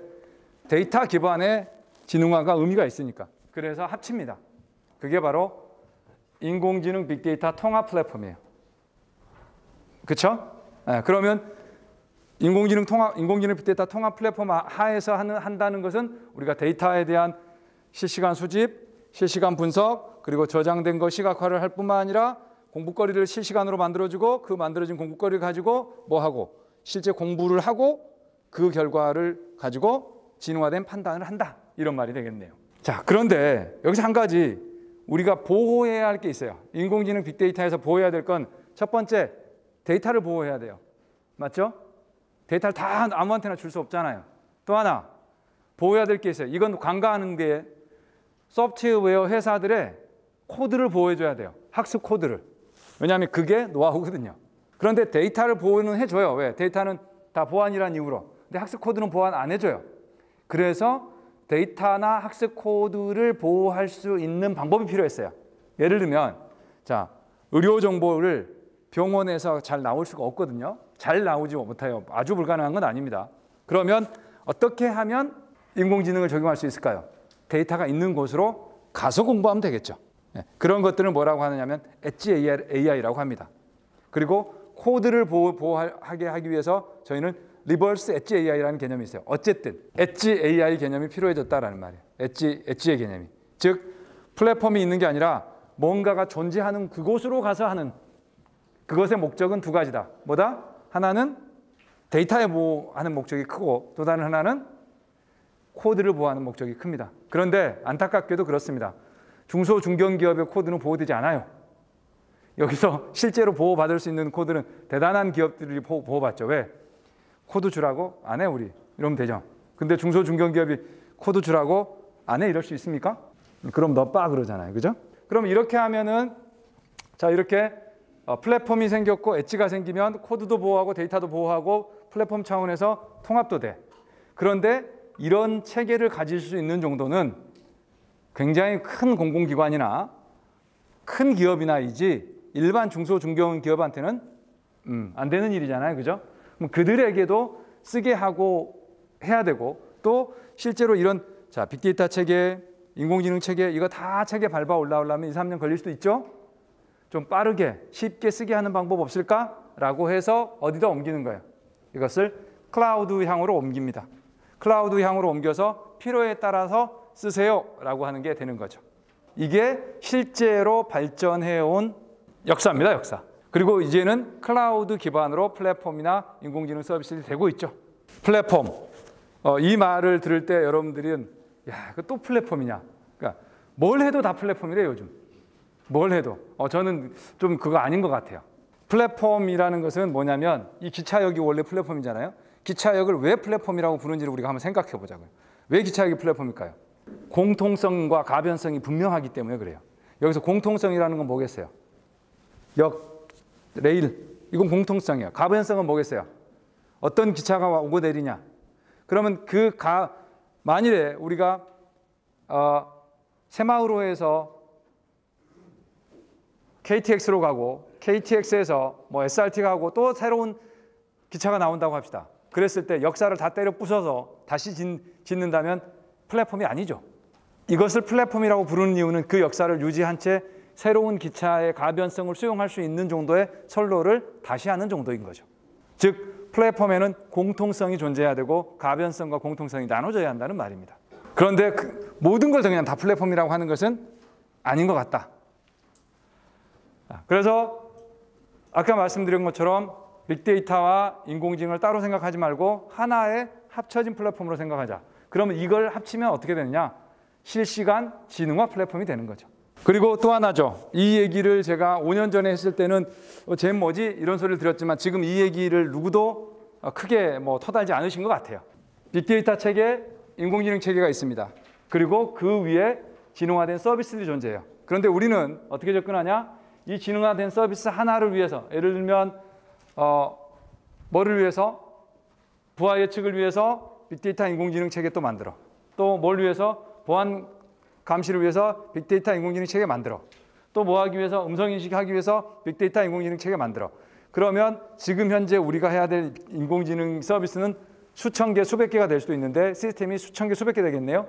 데이터 기반의 지능화가 의미가 있으니까. 그래서 합칩니다. 그게 바로 인공지능 빅데이터 통합 플랫폼이에요. 그렇죠? 네, 그러면 인공지능 빅데이터 통합 플랫폼 하에서 한다는 것은 우리가 데이터에 대한 실시간 수집, 실시간 분석, 그리고 저장된 거 시각화를 할 뿐만 아니라 공부거리를 실시간으로 만들어주고 그 만들어진 공부거리를 가지고 뭐 하고 실제 공부를 하고 그 결과를 가지고 진화된 판단을 한다. 이런 말이 되겠네요. 자, 그런데 여기서 한 가지 우리가 보호해야 할 게 있어요. 인공지능 빅데이터에서 보호해야 될 건 첫 번째, 데이터를 보호해야 돼요. 맞죠? 데이터를 다 아무한테나 줄 수 없잖아요. 또 하나, 보호해야 될 게 있어요. 이건 관가하는 게 소프트웨어 회사들의 코드를 보호해줘야 돼요. 학습 코드를. 왜냐하면 그게 노하우거든요. 그런데 데이터를 보호는 해줘요. 왜? 데이터는 다 보안이라는 이유로. 근데 학습 코드는 보안 안 해줘요. 그래서 데이터나 학습 코드를 보호할 수 있는 방법이 필요했어요. 예를 들면, 자, 의료 정보를 병원에서 잘 나올 수가 없거든요. 잘 나오지 못해요. 아주 불가능한 건 아닙니다. 그러면 어떻게 하면 인공지능을 적용할 수 있을까요? 데이터가 있는 곳으로 가서 공부하면 되겠죠. 네. 그런 것들을 뭐라고 하느냐면 엣지 AI라고 합니다. 그리고 코드를 보호하게 하기 위해서 저희는 리버스 엣지 AI라는 개념이 있어요. 어쨌든 엣지 AI 개념이 필요해졌다라는 말이에요. 엣지의 개념이. 즉 플랫폼이 있는 게 아니라 뭔가가 존재하는 그곳으로 가서 하는 그것의 목적은 두 가지다. 뭐다? 하나는 데이터에 보호하는 목적이 크고 또 다른 하나는 코드를 보호하는 목적이 큽니다. 그런데 안타깝게도 그렇습니다. 중소 중견기업의 코드는 보호되지 않아요. 여기서 실제로 보호받을 수 있는 코드는 대단한 기업들이 보호받죠. 왜? 코드 주라고? 안 해 우리. 이러면 되죠. 근데 중소 중견기업이 코드 주라고? 안 해 이럴 수 있습니까? 그럼 너 빠 그러잖아요. 그죠? 그럼 이렇게 하면은 자 이렇게 플랫폼이 생겼고 엣지가 생기면 코드도 보호하고 데이터도 보호하고 플랫폼 차원에서 통합도 돼. 그런데 이런 체계를 가질 수 있는 정도는 굉장히 큰 공공기관이나 큰 기업이나이지 일반 중소 중견 기업한테는 안 되는 일이잖아요. 그죠? 그럼 그들에게도 쓰게 하고 해야 되고 또 실제로 이런 자 빅데이터 체계, 인공지능 체계 이거 다 체계 밟아 올라오려면 2, 3년 걸릴 수도 있죠. 좀 빠르게 쉽게 쓰게 하는 방법 없을까라고 해서 어디다 옮기는 거예요. 이것을 클라우드 향으로 옮깁니다. 클라우드 향으로 옮겨서 필요에 따라서 쓰세요라고 하는 게 되는 거죠. 이게 실제로 발전해온 역사입니다. 역사. 그리고 이제는 클라우드 기반으로 플랫폼이나 인공지능 서비스들이 되고 있죠. 플랫폼. 이 말을 들을 때 여러분들은 야, 그 또 플랫폼이냐. 그러니까 뭘 해도 다 플랫폼이래 요즘. 뭘 해도. 저는 좀 그거 아닌 것 같아요. 플랫폼이라는 것은 뭐냐면 이 기차역이 원래 플랫폼이잖아요. 기차역을 왜 플랫폼이라고 부르는지를 우리가 한번 생각해 보자고요. 왜 기차역이 플랫폼일까요? 공통성과 가변성이 분명하기 때문에 그래요. 여기서 공통성이라는 건 뭐겠어요? 역, 레일, 이건 공통성이에요. 가변성은 뭐겠어요? 어떤 기차가 오고 내리냐. 그러면 만일에 우리가 새마을호에서 KTX로 가고 KTX에서 뭐 SRT 가고 또 새로운 기차가 나온다고 합시다. 그랬을 때 역사를 다 때려 부숴서 다시 짓는다면 플랫폼이 아니죠. 이것을 플랫폼이라고 부르는 이유는 그 역사를 유지한 채 새로운 기차의 가변성을 수용할 수 있는 정도의 선로를 다시 하는 정도인 거죠. 즉 플랫폼에는 공통성이 존재해야 되고 가변성과 공통성이 나눠져야 한다는 말입니다. 그런데 모든 걸 그냥 다 플랫폼이라고 하는 것은 아닌 것 같다. 그래서 아까 말씀드린 것처럼 빅데이터와 인공지능을 따로 생각하지 말고 하나의 합쳐진 플랫폼으로 생각하자. 그러면 이걸 합치면 어떻게 되느냐? 실시간 지능화 플랫폼이 되는 거죠. 그리고 또 하나죠. 이 얘기를 제가 5년 전에 했을 때는 쟤 뭐지? 이런 소리를 드렸지만 지금 이 얘기를 누구도 크게 터달지 않으신 것 같아요. 빅데이터 체계, 인공지능 체계가 있습니다. 그리고 그 위에 진화된 서비스들이 존재해요. 그런데 우리는 어떻게 접근하냐? 이 지능화된 서비스 하나를 위해서, 예를 들면 뭐를 위해서? 부하 예측을 위해서 빅데이터 인공지능 체계 또 만들어. 또 뭘 위해서? 보안 감시를 위해서 빅데이터 인공지능 체계 만들어. 또 뭐 하기 위해서? 음성 인식하기 위해서 빅데이터 인공지능 체계 만들어. 그러면 지금 현재 우리가 해야 될 인공지능 서비스는 수천 개, 수백 개가 될 수도 있는데 시스템이 수천 개, 수백 개 되겠네요?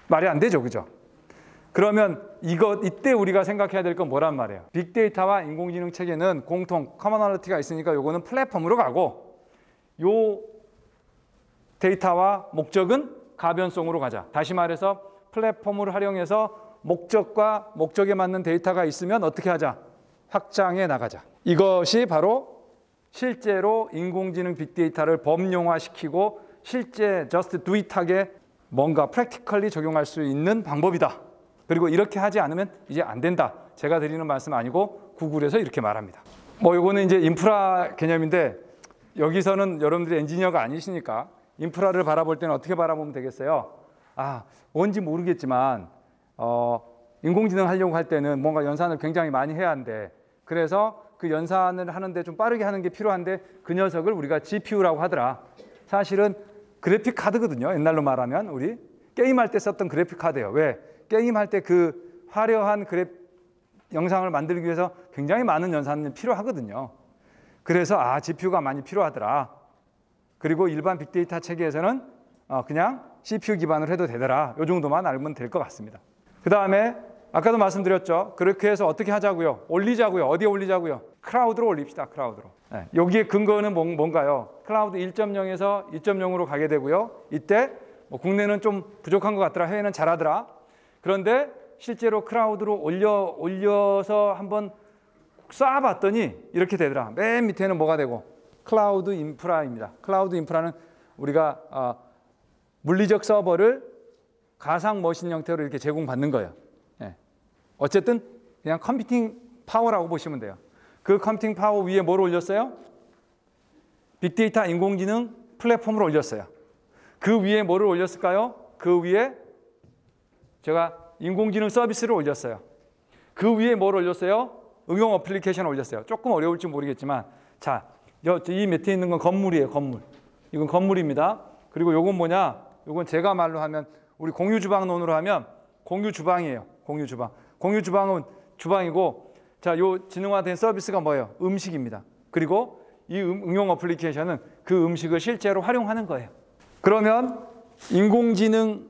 말이 안 되죠, 그죠? 그러면 이때 우리가 생각해야 될 건 뭐란 말이에요? 빅데이터와 인공지능 체계는 공통, 커머널리티가 있으니까 요거는 플랫폼으로 가고 요 데이터와 목적은 가변성으로 가자. 다시 말해서 플랫폼을 활용해서 목적과 목적에 맞는 데이터가 있으면 어떻게 하자? 확장해 나가자. 이것이 바로 실제로 인공지능 빅데이터를 범용화시키고 실제 just do it하게 뭔가 프랙티컬리 적용할 수 있는 방법이다. 그리고 이렇게 하지 않으면 이제 안 된다. 제가 드리는 말씀 아니고 구글에서 이렇게 말합니다. 뭐 요거는 이제 인프라 개념인데 여기서는 여러분들이 엔지니어가 아니시니까 인프라를 바라볼 때는 어떻게 바라보면 되겠어요? 뭔지 모르겠지만 인공지능 하려고 할 때는 뭔가 연산을 굉장히 많이 해야 하는데 그래서 그 연산을 하는데 좀 빠르게 하는 게 필요한데 그 녀석을 우리가 GPU라고 하더라. 사실은 그래픽 카드거든요. 옛날로 말하면 우리 게임할 때 썼던 그래픽 카드예요. 왜? 게임할 때 그 화려한 영상을 만들기 위해서 굉장히 많은 연산이 필요하거든요. 그래서 GPU가 많이 필요하더라. 그리고 일반 빅데이터 체계에서는 그냥 CPU 기반으로 해도 되더라. 이 정도만 알면 될 것 같습니다. 그 다음에 아까도 말씀드렸죠. 그렇게 해서 어떻게 하자고요? 올리자고요. 어디에 올리자고요? 클라우드로 올립시다. 클라우드로. 네. 여기에 근거는 뭔가요? 클라우드 1.0에서 2.0으로 가게 되고요. 이때 국내는 좀 부족한 것 같더라. 해외는 잘하더라. 그런데 실제로 클라우드로 올려서 한번 쏴봤더니 이렇게 되더라. 맨 밑에는 뭐가 되고? 클라우드 인프라입니다. 클라우드 인프라는 우리가 물리적 서버를 가상 머신 형태로 이렇게 제공받는 거예요. 예. 어쨌든 그냥 컴퓨팅 파워라고 보시면 돼요. 그 컴퓨팅 파워 위에 뭘 올렸어요? 빅데이터 인공지능 플랫폼을 올렸어요. 그 위에 뭐를 올렸을까요? 그 위에 제가 인공지능 서비스를 올렸어요. 그 위에 뭘 올렸어요? 응용 어플리케이션을 올렸어요. 조금 어려울지 모르겠지만 자, 이 밑에 있는 건 건물이에요. 건물. 이건 건물입니다. 그리고 요건 뭐냐? 요건 제가 말로 하면 우리 공유 주방론으로 하면 공유 주방이에요. 공유 주방. 공유 주방은 주방이고 자, 요 지능화된 서비스가 뭐예요? 음식입니다. 그리고 이 응용 어플리케이션은 그 음식을 실제로 활용하는 거예요. 그러면 인공지능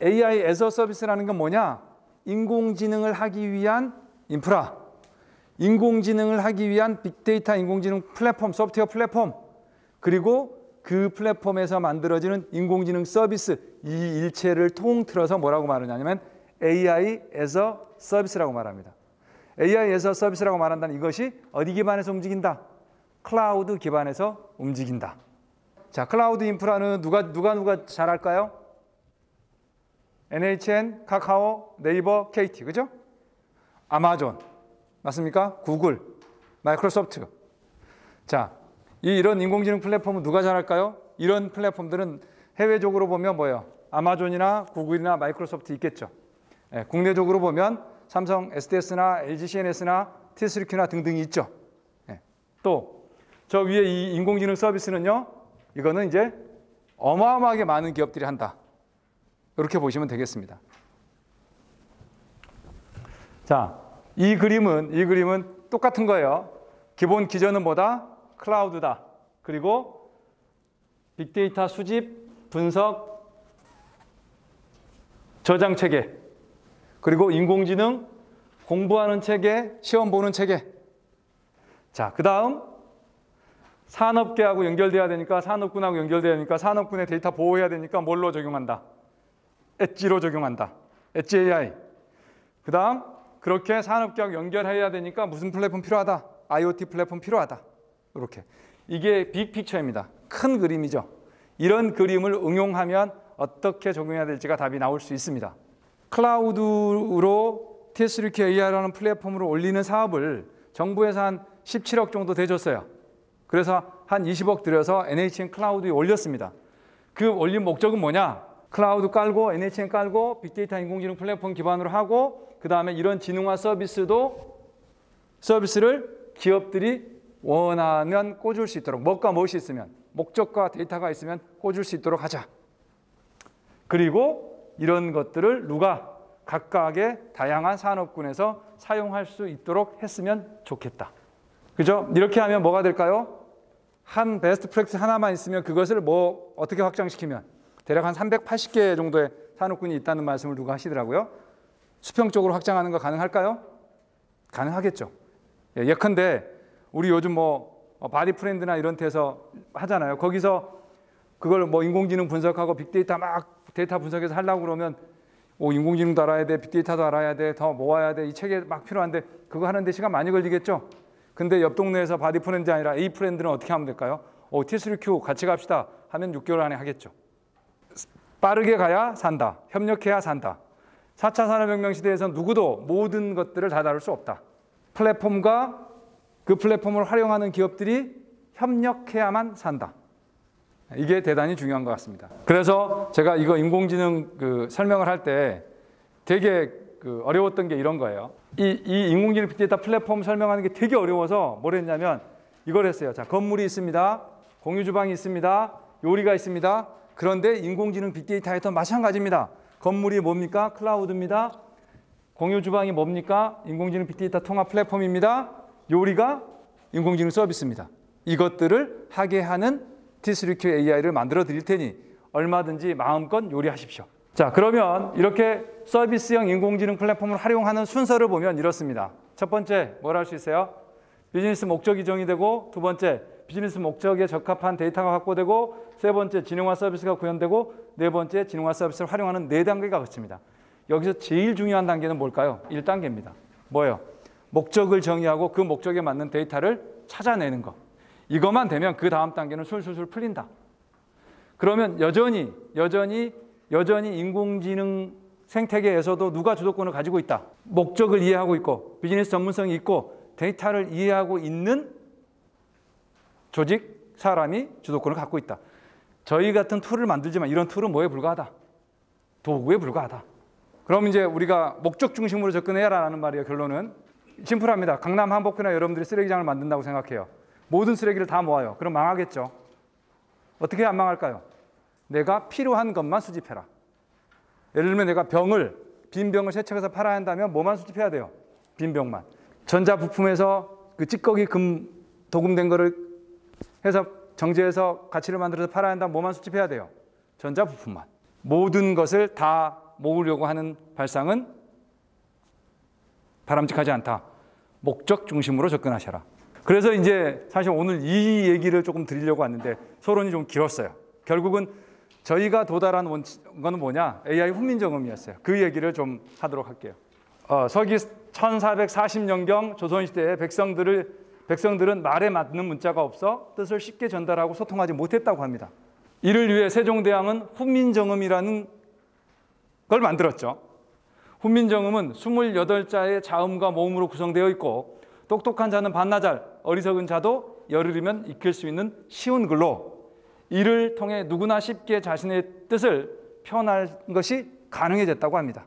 AI as a 서비스라는 건 뭐냐? 인공지능을 하기 위한 인프라, 인공지능을 하기 위한 빅데이터 인공지능 플랫폼, 소프트웨어 플랫폼, 그리고 그 플랫폼에서 만들어지는 인공지능 서비스, 이 일체를 통틀어서 뭐라고 말하냐면 AI as a 서비스라고 말합니다. AI as a 서비스라고 말한다는 이것이 어디 기반에서 움직인다? 클라우드 기반에서 움직인다. 자, 클라우드 인프라는 누가 잘할까요? NHN, 카카오, 네이버, KT, 그죠? 아마존, 맞습니까? 구글, 마이크로소프트. 자, 이런 인공지능 플랫폼은 누가 잘할까요? 이런 플랫폼들은 해외적으로 보면 뭐예요? 아마존이나 구글이나 마이크로소프트 있겠죠. 예, 국내적으로 보면 삼성 SDS나 LG CNS나 TSQ나 등등이 있죠. 예, 또 저 위에 이 인공지능 서비스는요, 이거는 이제 어마어마하게 많은 기업들이 한다. 이렇게 보시면 되겠습니다. 자, 이 그림은 똑같은 거예요. 기본 기전은 뭐다? 클라우드다. 그리고 빅데이터 수집, 분석, 저장 체계. 그리고 인공지능 공부하는 체계, 시험 보는 체계. 자, 그 다음 산업계하고 연결돼야 되니까 산업군하고 연결돼야 되니까 산업군의 데이터 보호해야 되니까 뭘로 적용한다? 엣지로 적용한다. 엣지 AI. 그 다음 그렇게 산업계하고 연결해야 되니까 무슨 플랫폼 필요하다? IoT 플랫폼 필요하다. 이렇게. 이게 빅픽처입니다. 큰 그림이죠. 이런 그림을 응용하면 어떻게 적용해야 될지가 답이 나올 수 있습니다. 클라우드로 TSQ AI라는 플랫폼으로 올리는 사업을 정부에서 한 17억 정도 대줬어요. 그래서 한 20억 들여서 NHN 클라우드에 올렸습니다. 그 올린 목적은 뭐냐? 클라우드 깔고 NHN 깔고 빅데이터 인공지능 플랫폼 기반으로 하고 그 다음에 이런 지능화 서비스도 서비스를 기업들이 원하면 꽂을 수 있도록 뭐가 무엇이 있으면 목적과 데이터가 있으면 꽂을 수 있도록 하자. 그리고 이런 것들을 누가 각각의 다양한 산업군에서 사용할 수 있도록 했으면 좋겠다. 그죠? 이렇게 하면 뭐가 될까요? 한 베스트 프랙티스 하나만 있으면 그것을 뭐 어떻게 확장시키면 대략 한 380개 정도의 산업군이 있다는 말씀을 누가 하시더라고요. 수평적으로 확장하는 거 가능할까요? 가능하겠죠. 예컨대 우리 요즘 뭐 바디 프렌드나 이런 데서 하잖아요. 거기서 그걸 뭐 인공지능 분석하고 빅데이터 막 데이터 분석해서 하려고 그러면 인공지능도 알아야 돼, 빅데이터도 알아야 돼, 더 모아야 돼, 이 책에 막 필요한데 그거 하는데 시간 많이 걸리겠죠. 근데 옆 동네에서 바디 프렌드 아니라 A 프렌드는 어떻게 하면 될까요? T3Q 같이 갑시다 하면 6개월 안에 하겠죠. 빠르게 가야 산다. 협력해야 산다. 4차 산업혁명 시대에서는 누구도 모든 것들을 다 다룰 수 없다. 플랫폼과 그 플랫폼을 활용하는 기업들이 협력해야만 산다. 이게 대단히 중요한 것 같습니다. 그래서 제가 이거 인공지능 설명을 할 때 되게 어려웠던 게 이런 거예요. 이 인공지능 빅데이터 플랫폼 설명하는 게 되게 어려워서 뭘 했냐면 이걸 했어요. 자, 건물이 있습니다. 공유주방이 있습니다. 요리가 있습니다. 그런데 인공지능 빅데이터에도 마찬가지입니다. 건물이 뭡니까? 클라우드입니다. 공유주방이 뭡니까? 인공지능 빅데이터 통합 플랫폼입니다. 요리가 인공지능 서비스입니다. 이것들을 하게 하는 T3Q AI를 만들어 드릴 테니 얼마든지 마음껏 요리하십시오. 자, 그러면 이렇게 서비스형 인공지능 플랫폼을 활용하는 순서를 보면 이렇습니다. 첫 번째, 뭘 할 수 있어요? 비즈니스 목적이 정의되고, 두 번째, 비즈니스 목적에 적합한 데이터가 확보되고, 세 번째, 지능화 서비스가 구현되고, 네 번째, 지능화 서비스를 활용하는 네 단계가 거칩니다. 여기서 제일 중요한 단계는 뭘까요? 1단계입니다. 뭐예요? 목적을 정의하고 그 목적에 맞는 데이터를 찾아내는 것. 이것만 되면 그 다음 단계는 술술술 풀린다. 그러면 여전히 인공지능 생태계에서도 누가 주도권을 가지고 있다. 목적을 이해하고 있고 비즈니스 전문성이 있고 데이터를 이해하고 있는 조직, 사람이 주도권을 갖고 있다. 저희 같은 툴을 만들지만 이런 툴은 뭐에 불과하다? 도구에 불과하다. 그럼 이제 우리가 목적 중심으로 접근해야라는 말이에요. 결론은 심플합니다. 강남 한복판에 여러분들이 쓰레기장을 만든다고 생각해요. 모든 쓰레기를 다 모아요. 그럼 망하겠죠. 어떻게 안 망할까요? 내가 필요한 것만 수집해라. 예를 들면 내가 빈 병을 세척해서 팔아야 한다면 뭐만 수집해야 돼요? 빈 병만. 전자부품에서 그 찌꺼기 도금된 거를 해서 정제해서 가치를 만들어서 팔아야 한다면 뭐만 수집해야 돼요? 전자부품만. 모든 것을 다 모으려고 하는 발상은 바람직하지 않다. 목적 중심으로 접근하셔라. 그래서 이제 사실 오늘 이 얘기를 조금 드리려고 왔는데 서론이 좀 길었어요. 결국은 저희가 도달한 건 뭐냐? AI 훈민정음이었어요. 그 얘기를 좀 하도록 할게요. 서기 1440년경 조선시대에 백성들은 말에 맞는 문자가 없어 뜻을 쉽게 전달하고 소통하지 못했다고 합니다. 이를 위해 세종대왕은 훈민정음이라는 걸 만들었죠. 훈민정음은 28자의 자음과 모음으로 구성되어 있고 똑똑한 자는 반나절, 어리석은 자도 열흘이면 익힐 수 있는 쉬운 글로 이를 통해 누구나 쉽게 자신의 뜻을 표현할 것이 가능해졌다고 합니다.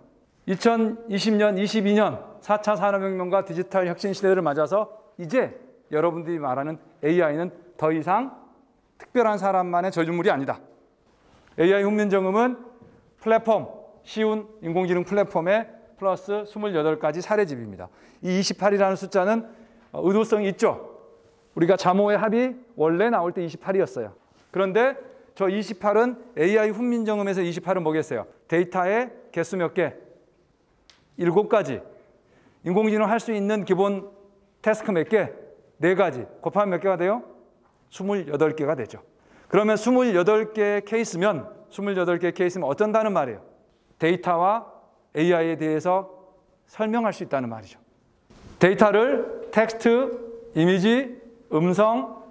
2020년, 22년 4차 산업혁명과 디지털 혁신 시대를 맞아서 이제 여러분들이 말하는 AI는 더 이상 특별한 사람만의 저주물이 아니다. AI 훈민정음은 플랫폼, 쉬운 인공지능 플랫폼에 플러스 28가지 사례집입니다. 이 28이라는 숫자는 의도성이 있죠. 우리가 자모의 합이 원래 나올 때 28이었어요. 그런데 저 28은 AI 훈민정음에서 28은 뭐겠어요? 데이터의 개수 몇 개? 7가지. 인공지능 할 수 있는 기본 태스크 몇 개? 4가지. 곱하면 몇 개가 돼요? 28개가 되죠. 그러면 28개의 케이스면 어쩐다는 말이에요? 데이터와 AI에 대해서 설명할 수 있다는 말이죠. 데이터를 텍스트, 이미지, 음성,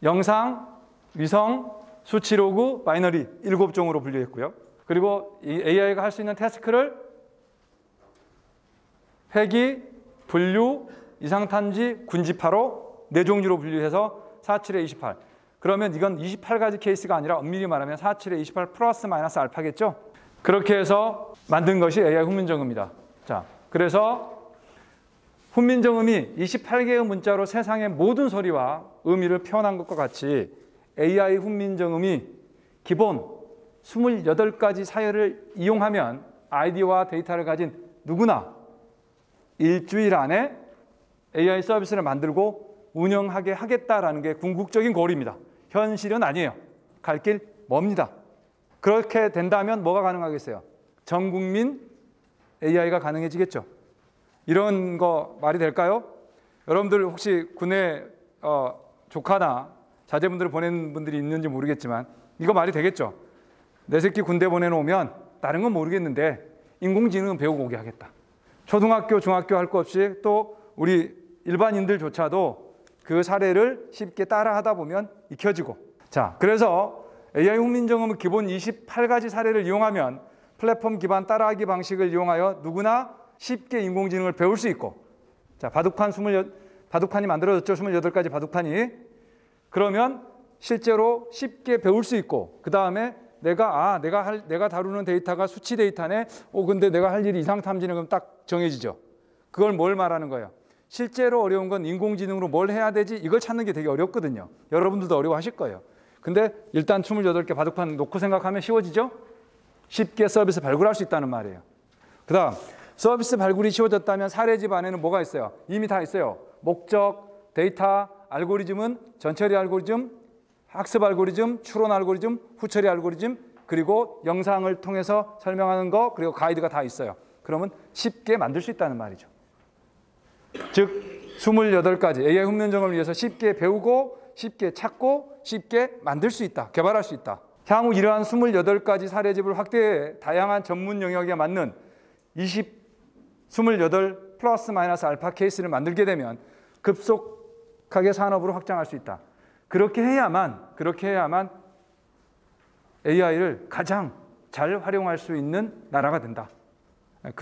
영상, 위성, 수치로그, 바이너리 7종으로 분류했고요. 그리고 이 AI가 할 수 있는 태스크를 회귀, 분류, 이상탄지, 군집하로 4종류로 분류해서 47에 28. 그러면 이건 28가지 케이스가 아니라 엄밀히 말하면 47에 28 플러스 마이너스 알파겠죠? 그렇게 해서 만든 것이 AI 훈민정음입니다. 자, 그래서 훈민정음이 28개의 문자로 세상의 모든 소리와 의미를 표현한 것과 같이 AI 훈민정음이 기본 28가지 사열을 이용하면 아이디어와 데이터를 가진 누구나 일주일 안에 AI 서비스를 만들고 운영하게 하겠다라는 게 궁극적인 고울입니다. 현실은 아니에요. 갈 길 멉니다. 그렇게 된다면 뭐가 가능하겠어요? 전 국민 AI가 가능해지겠죠. 이런 거 말이 될까요? 여러분들 혹시 군에 조카나 자제분들을 보낸 분들이 있는지 모르겠지만 이거 말이 되겠죠. 내 새끼 군대 보내놓으면 다른 건 모르겠는데 인공지능은 배우고 오게 하겠다. 초등학교, 중학교 할 것 없이 또 우리 일반인들조차도 그 사례를 쉽게 따라하다 보면 익혀지고. 자, 그래서 AI 훈민정음은 기본 28가지 사례를 이용하면 플랫폼 기반 따라하기 방식을 이용하여 누구나 쉽게 인공지능을 배울 수 있고, 자, 바둑판이 만들어졌죠. 28가지 바둑판이. 그러면 실제로 쉽게 배울 수 있고, 그 다음에 내가 다루는 데이터가 수치 데이터네. 근데 내가 할 일이 이상 탐지는 그럼 딱 정해지죠. 그걸 뭘 말하는 거예요? 실제로 어려운 건 인공지능으로 뭘 해야 되지? 이걸 찾는 게 되게 어렵거든요. 여러분들도 어려워하실 거예요. 근데 일단 28개 바둑판 놓고 생각하면 쉬워지죠? 쉽게 서비스 발굴할 수 있다는 말이에요. 그 다음 서비스 발굴이 쉬워졌다면 사례집 안에는 뭐가 있어요? 이미 다 있어요. 목적, 데이터, 알고리즘은 전처리 알고리즘, 학습 알고리즘, 추론 알고리즘, 후처리 알고리즘, 그리고 영상을 통해서 설명하는 거, 그리고 가이드가 다 있어요. 그러면 쉽게 만들 수 있다는 말이죠. 즉 28가지 AI 훈민정음을 위해서 쉽게 배우고 쉽게 찾고 쉽게 만들 수 있다. 개발할 수 있다. 향후 이러한 28가지 사례집을 확대해 다양한 전문 영역에 맞는 28 플러스 마이너스 알파 케이스를 만들게 되면 급속하게 산업으로 확장할 수 있다. 그렇게 해야만 AI를 가장 잘 활용할 수 있는 나라가 된다.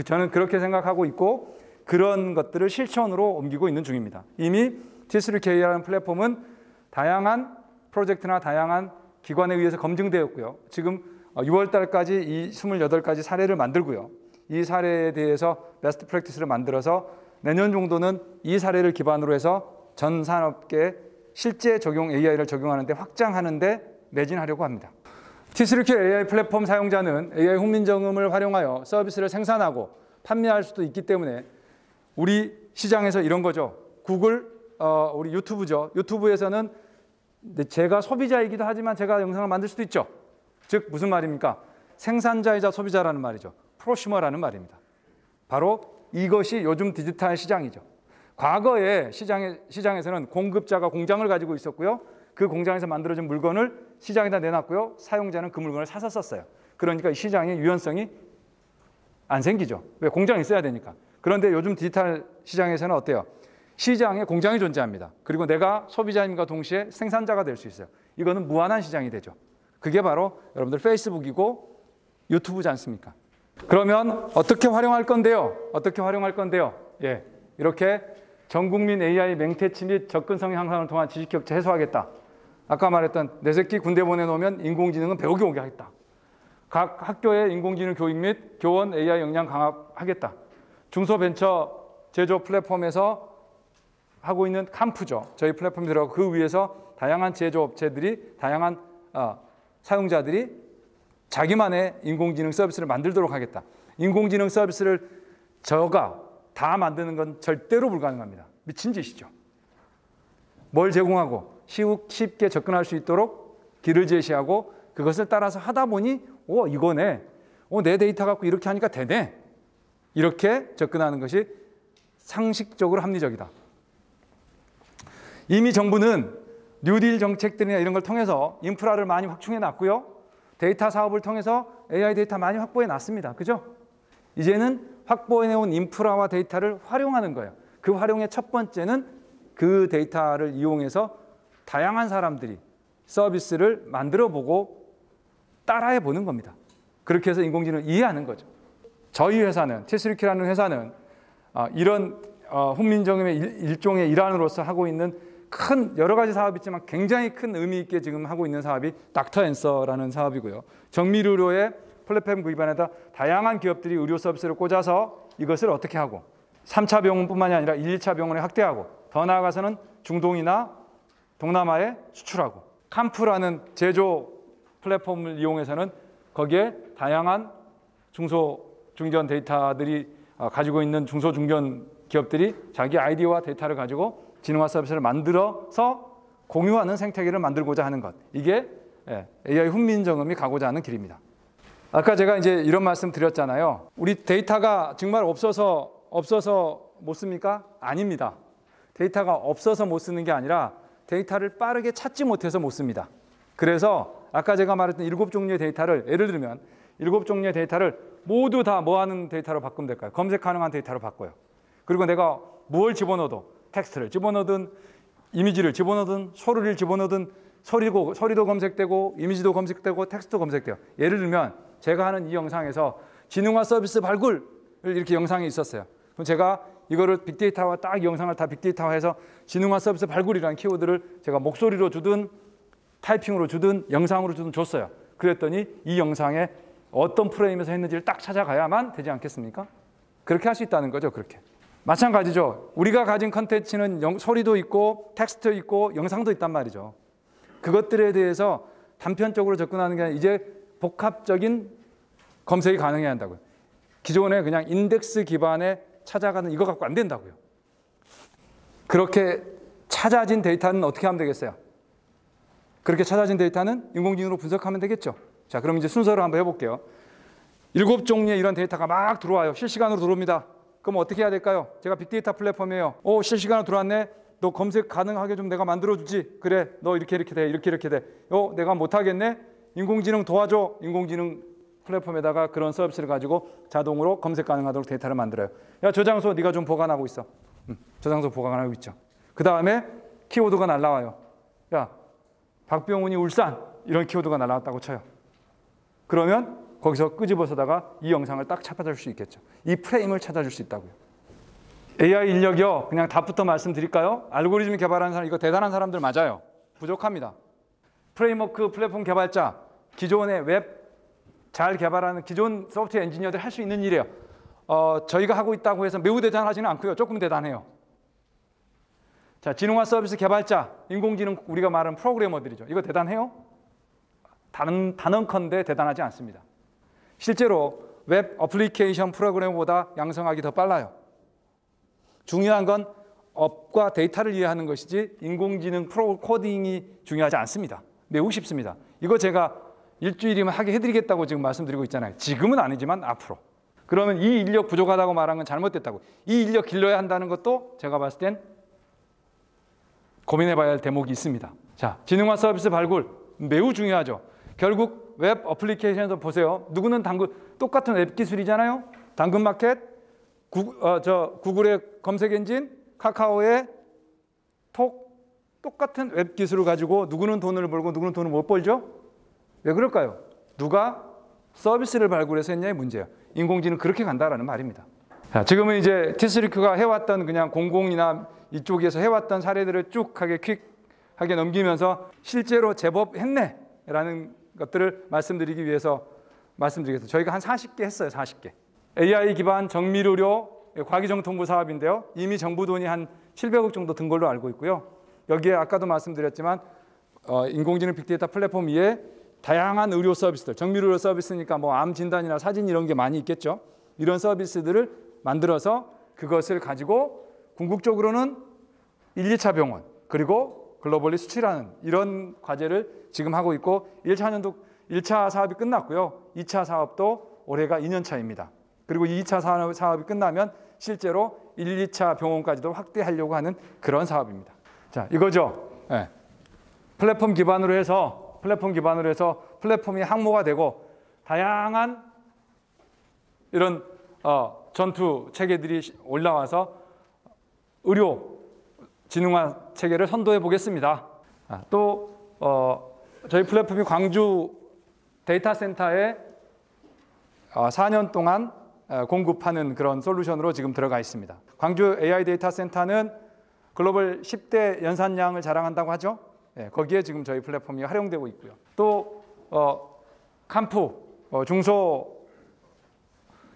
저는 그렇게 생각하고 있고 그런 것들을 실천으로 옮기고 있는 중입니다. 이미 T3K라는 플랫폼은 다양한 프로젝트나 다양한 기관에 의해서 검증되었고요. 지금 6월 달까지 이 28가지 사례를 만들고요. 이 사례에 대해서 베스트 프랙티스를 만들어서 내년 정도는 이 사례를 기반으로 해서 전 산업계에 실제 적용 AI를 적용하는 데 확장하는 데 매진하려고 합니다. T3K AI 플랫폼 사용자는 AI 훈민정음을 활용하여 서비스를 생산하고 판매할 수도 있기 때문에 우리 시장에서 이런 거죠. 구글, 우리 유튜브죠. 유튜브에서는 제가 소비자이기도 하지만 제가 영상을 만들 수도 있죠. 즉 무슨 말입니까? 생산자이자 소비자라는 말이죠. 프로슈머라는 말입니다. 바로 이것이 요즘 디지털 시장이죠. 과거에 시장에서는 공급자가 공장을 가지고 있었고요. 그 공장에서 만들어진 물건을 시장에다 내놨고요. 사용자는 그 물건을 사서 썼어요. 그러니까 이 시장의 유연성이 안 생기죠. 왜? 공장이 있어야 되니까. 그런데 요즘 디지털 시장에서는 어때요? 시장에 공장이 존재합니다. 그리고 내가 소비자님과 동시에 생산자가 될 수 있어요. 이거는 무한한 시장이 되죠. 그게 바로 여러분들 페이스북이고 유튜브지 않습니까? 그러면 어떻게 활용할 건데요? 예, 이렇게 전국민 AI 맹태치 및 접근성 향상을 통한 지식격차 해소하겠다. 아까 말했던 내 새끼 군대 보내놓으면 인공지능은 배우게 오게 하겠다. 각 학교의 인공지능 교육 및 교원 AI 역량 강화하겠다. 중소벤처 제조 플랫폼에서 하고 있는 캄프죠. 저희 플랫폼이 들어가고 그 위에서 다양한 제조업체들이 다양한 사용자들이 자기만의 인공지능 서비스를 만들도록 하겠다. 인공지능 서비스를 저가 다 만드는 건 절대로 불가능합니다. 미친 짓이죠. 뭘 제공하고 쉽게 접근할 수 있도록 길을 제시하고 그것을 따라서 하다 보니 이거네. 내 데이터 갖고 이렇게 하니까 되네. 이렇게 접근하는 것이 상식적으로 합리적이다. 이미 정부는 뉴딜 정책들이나 이런 걸 통해서 인프라를 많이 확충해 놨고요. 데이터 사업을 통해서 AI 데이터 많이 확보해 놨습니다. 그죠? 이제는 확보해 놓은 인프라와 데이터를 활용하는 거예요. 그 활용의 첫 번째는 그 데이터를 이용해서 다양한 사람들이 서비스를 만들어 보고 따라해 보는 겁니다. 그렇게 해서 인공지능을 이해하는 거죠. 저희 회사는, T3K라는 회사는 이런 훈민정음의 일종의 일환으로서 하고 있는 큰 여러 가지 사업이 있지만 굉장히 큰 의미 있게 지금 하고 있는 사업이 닥터 앤서라는 사업이고요. 정밀의료의 플랫폼 구입안에다 다양한 기업들이 의료 서비스를 꽂아서 이것을 어떻게 하고 3차 병원뿐만이 아니라 1, 2차 병원에 확대하고 더 나아가서는 중동이나 동남아에 수출하고 캄프라는 제조 플랫폼을 이용해서는 거기에 다양한 중견 데이터들이 가지고 있는 중소중견 기업들이 자기 아이디어와 데이터를 가지고 지능화 서비스를 만들어서 공유하는 생태계를 만들고자 하는 것. 이게 AI 훈민정음이 가고자 하는 길입니다. 아까 제가 이제 이런 말씀 드렸잖아요. 우리 데이터가 정말 없어서 못 씁니까? 아닙니다. 데이터가 없어서 못 쓰는 게 아니라 데이터를 빠르게 찾지 못해서 못 씁니다. 그래서 아까 제가 말했던 7종류의 데이터를 예를 들면 7종류의 데이터를 모두 다 뭐 하는 데이터로 바꾸면 될까요? 검색 가능한 데이터로 바꿔요. 그리고 내가 뭘 집어넣어도 텍스트를 집어넣든 이미지를 집어넣든 소리를 집어넣든 소리도 검색되고 이미지도 검색되고 텍스트도 검색돼요. 예를 들면 제가 하는 이 영상에서 지능화 서비스 발굴을 이렇게 영상이 있었어요. 그럼 제가 이거를 빅데이터와 딱 영상을 다 빅데이터화해서 지능화 서비스 발굴이라는 키워드를 제가 목소리로 주든 타이핑으로 주든 영상으로 주든 줬어요. 그랬더니 이 영상에 어떤 프레임에서 했는지를 딱 찾아가야만 되지 않겠습니까? 그렇게 할 수 있다는 거죠. 그렇게. 마찬가지죠. 우리가 가진 컨텐츠는 소리도 있고 텍스트도 있고 영상도 있단 말이죠. 그것들에 대해서 단편적으로 접근하는 게 아니라 이제 복합적인 검색이 가능해야 한다고요. 기존에 그냥 인덱스 기반에 찾아가는 이거 갖고 안 된다고요. 그렇게 찾아진 데이터는 어떻게 하면 되겠어요? 그렇게 찾아진 데이터는 인공지능으로 분석하면 되겠죠. 자, 그럼 이제 순서를 한번 해볼게요. 7종류의 이런 데이터가 막 들어와요. 실시간으로 들어옵니다. 그럼 어떻게 해야 될까요? 제가 빅데이터 플랫폼이에요. 실시간으로 들어왔네. 너 검색 가능하게 좀 내가 만들어주지. 그래, 너 이렇게 돼. 이렇게 돼. 내가 못하겠네. 인공지능 도와줘. 인공지능 플랫폼에다가 그런 서비스를 가지고 자동으로 검색 가능하도록 데이터를 만들어요. 야, 저장소 네가 좀 보관하고 있어. 저장소 보관하고 있죠. 그 다음에 키워드가 날라와요. 야, 박병훈이 울산 이런 키워드가 날라왔다고 쳐요. 그러면 거기서 끄집어서다가 이 영상을 딱 찾아줄 수 있겠죠. 이 프레임을 찾아줄 수 있다고요. AI 인력이요. 그냥 답부터 말씀드릴까요? 알고리즘 개발하는 사람 이거 대단한 사람들 맞아요. 부족합니다. 프레임워크 플랫폼 개발자, 기존의 웹 잘 개발하는 기존 소프트웨어 엔지니어들 할 수 있는 일이에요. 저희가 하고 있다고 해서 매우 대단하지는 않고요. 조금 대단해요. 자, 지능화 서비스 개발자, 인공지능 우리가 말하는 프로그래머들이죠. 이거 대단해요? 단언컨대 대단하지 않습니다. 실제로 웹 어플리케이션 프로그래머보다 양성하기 더 빨라요. 중요한 건 업과 데이터를 이해하는 것이지 인공지능 코딩이 중요하지 않습니다. 매우 쉽습니다. 이거 제가 일주일이면 하게 해드리겠다고 지금 말씀드리고 있잖아요. 지금은 아니지만 앞으로. 그러면 이 인력 부족하다고 말한 건 잘못됐다고. 이 인력 길러야 한다는 것도 제가 봤을 땐 고민해봐야 할 대목이 있습니다. 자, 지능화 서비스 발굴 매우 중요하죠. 결국 웹 어플리케이션에서 보세요. 누구는 똑같은 웹 기술이잖아요. 당근마켓, 구글의 검색 엔진, 카카오의 톡 똑같은 웹 기술을 가지고 누구는 돈을 벌고 누구는 돈을 못 벌죠? 왜 그럴까요? 누가 서비스를 발굴해서 했냐의 문제예요. 인공지능 그렇게 간다라는 말입니다. 자, 지금은 이제 티스리큐가 해왔던 그냥 공공이나 이쪽에서 해왔던 사례들을 쭉 퀵하게 넘기면서 실제로 제법 했네라는 것들을 말씀드리기 위해서 말씀드리겠습니다. 저희가 한 40개 했어요. 40개. AI 기반 정밀의료 과기정통부 사업인데요. 이미 정부 돈이 한 700억 정도 든 걸로 알고 있고요. 여기에 아까도 말씀드렸지만 인공지능 빅데이터 플랫폼 위에 다양한 의료 서비스들, 정밀의료 서비스니까 뭐 암 진단이나 사진 이런 게 많이 있겠죠. 이런 서비스들을 만들어서 그것을 가지고 궁극적으로는 1, 2차 병원 그리고 글로벌리 수출하는 이런 과제를 지금 하고 있고 1차 사업이 끝났고요. 2차 사업도 올해가 2년 차입니다. 그리고 2차 사업이 끝나면 실제로 1, 2차 병원까지도 확대하려고 하는 그런 사업입니다. 자, 이거죠. 네. 플랫폼 기반으로 해서 플랫폼이 항모가 되고 다양한 이런 전투 체계들이 올라와서 의료 지능화 체계를 선도해 보겠습니다. 또 저희 플랫폼이 광주 데이터 센터에 4년 동안 공급하는 그런 솔루션으로 지금 들어가 있습니다. 광주 AI 데이터 센터는 글로벌 10대 연산량을 자랑한다고 하죠. 네, 거기에 지금 저희 플랫폼이 활용되고 있고요. 또 캄프 중소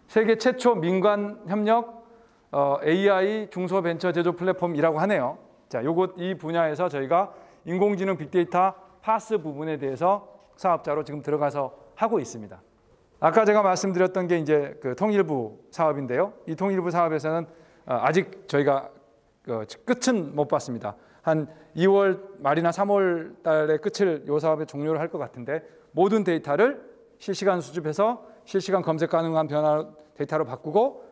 세계 최초 민관 협력 AI 중소벤처 제조 플랫폼이라고 하네요. 자, 이 분야에서 저희가 인공지능 빅데이터 파스 부분에 대해서 사업자로 지금 들어가서 하고 있습니다. 아까 제가 말씀드렸던 게 이제 그 통일부 사업인데요. 이 통일부 사업에서는 아직 저희가 끝은 못 봤습니다. 한 2월 말이나 3월 달에 끝을 이 사업의 종료를 할 것 같은데, 모든 데이터를 실시간 수집해서 실시간 검색 가능한 변화 데이터로 바꾸고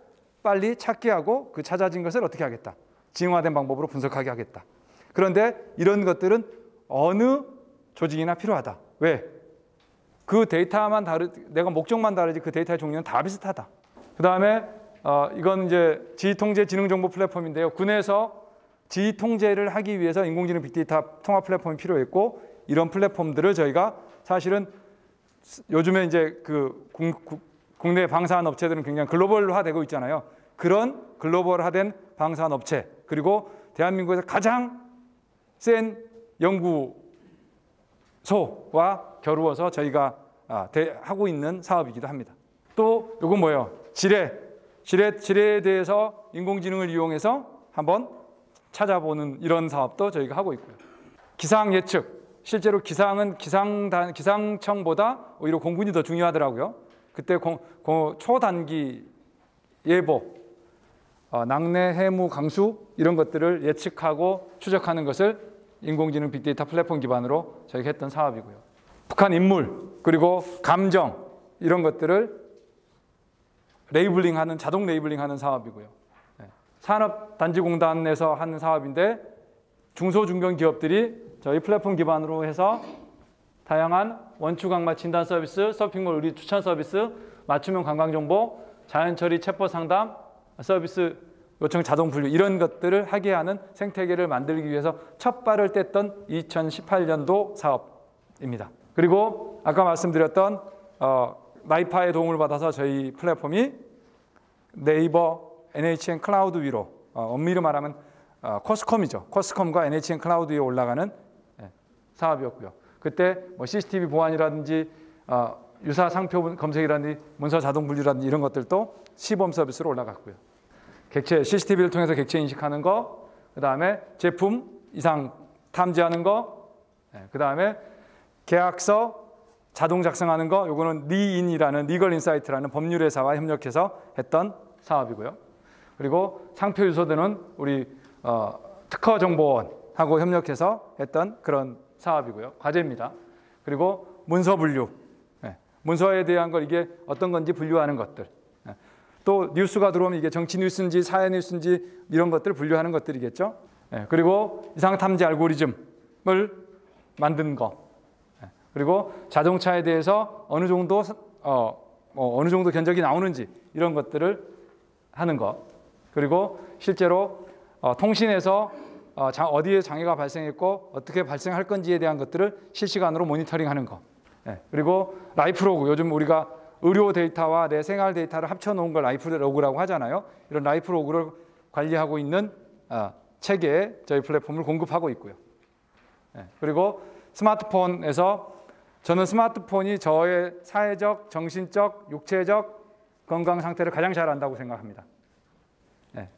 빨리 찾게 하고 그 찾아진 것을 어떻게 하겠다. 징화된 방법으로 분석하게 하겠다. 그런데 이런 것들은 어느 조직이나 필요하다. 왜? 그 데이터만 내가 목적만 다르지 그 데이터의 종류는 다 비슷하다. 그 다음에 이건 이제 지휘통제 지능정보 플랫폼인데요. 군에서 지휘통제를 하기 위해서 인공지능 빅데이터 통합 플랫폼이 필요했고, 이런 플랫폼들을 저희가 사실은 요즘에 이제 그 국내 방사한 업체들은 굉장히 글로벌화되고 있잖아요. 그런 글로벌화된 방사한 업체, 그리고 대한민국에서 가장 센 연구소와 겨루어서 저희가 하고 있는 사업이기도 합니다. 또 이건 뭐예요? 지뢰에 대해서 인공지능을 이용해서 한번 찾아보는 이런 사업도 저희가 하고 있고요. 기상 예측, 실제로 기상청보다 오히려 공군이 더 중요하더라고요. 그때 초단기 예보, 낙뢰, 해무, 강수 이런 것들을 예측하고 추적하는 것을 인공지능 빅데이터 플랫폼 기반으로 저희가 했던 사업이고요. 북한 인물, 그리고 감정 이런 것들을 레이블링하는, 자동 레이블링하는 사업이고요. 산업단지공단에서 하는 사업인데, 중소중견 기업들이 저희 플랫폼 기반으로 해서 다양한 원추광마 진단 서비스, 서핑몰 의리 추천 서비스, 맞춤형 관광정보, 자연처리 체포 상담 서비스, 요청 자동 분류 이런 것들을 하게 하는 생태계를 만들기 위해서 첫 발을 뗐던 2018년도 사업입니다. 그리고 아까 말씀드렸던 나이파의 도움을 받아서 저희 플랫폼이 네이버 NHN 클라우드 위로, 엄밀히 말하면 코스컴이죠. 코스컴과 NHN 클라우드 위에 올라가는 사업이었고요. 그때 뭐 CCTV 보안이라든지 유사 상표 검색이라든지 문서 자동 분류라든지 이런 것들도 시범 서비스로 올라갔고요. 객체, CCTV를 통해서 객체 인식하는 거, 그 다음에 제품 이상 탐지하는 거, 그 다음에 계약서 자동 작성하는 거, 요거는 리인이라는 리걸 인사이트라는 법률회사와 협력해서 했던 사업이고요. 그리고 상표 유소되는 우리 특허정보원하고 협력해서 했던 그런 사업이고요. 과제입니다. 그리고 문서 분류, 문서에 대한 걸 이게 어떤 건지 분류하는 것들. 또 뉴스가 들어오면 이게 정치 뉴스인지 사회 뉴스인지 이런 것들을 분류하는 것들이겠죠. 그리고 이상 탐지 알고리즘을 만든 거. 그리고 자동차에 대해서 어느 정도 견적이 나오는지 이런 것들을 하는 것. 그리고 실제로 통신에서 어디에 장애가 발생했고 어떻게 발생할 건지에 대한 것들을 실시간으로 모니터링하는 것. 그리고 라이프로그, 요즘 우리가 의료 데이터와 내 생활 데이터를 합쳐놓은 걸 라이프로그라고 하잖아요. 이런 라이프로그를 관리하고 있는 체계에 저희 플랫폼을 공급하고 있고요. 그리고 스마트폰에서 저는 스마트폰이 저의 사회적, 정신적, 육체적 건강 상태를 가장 잘 안다고 생각합니다.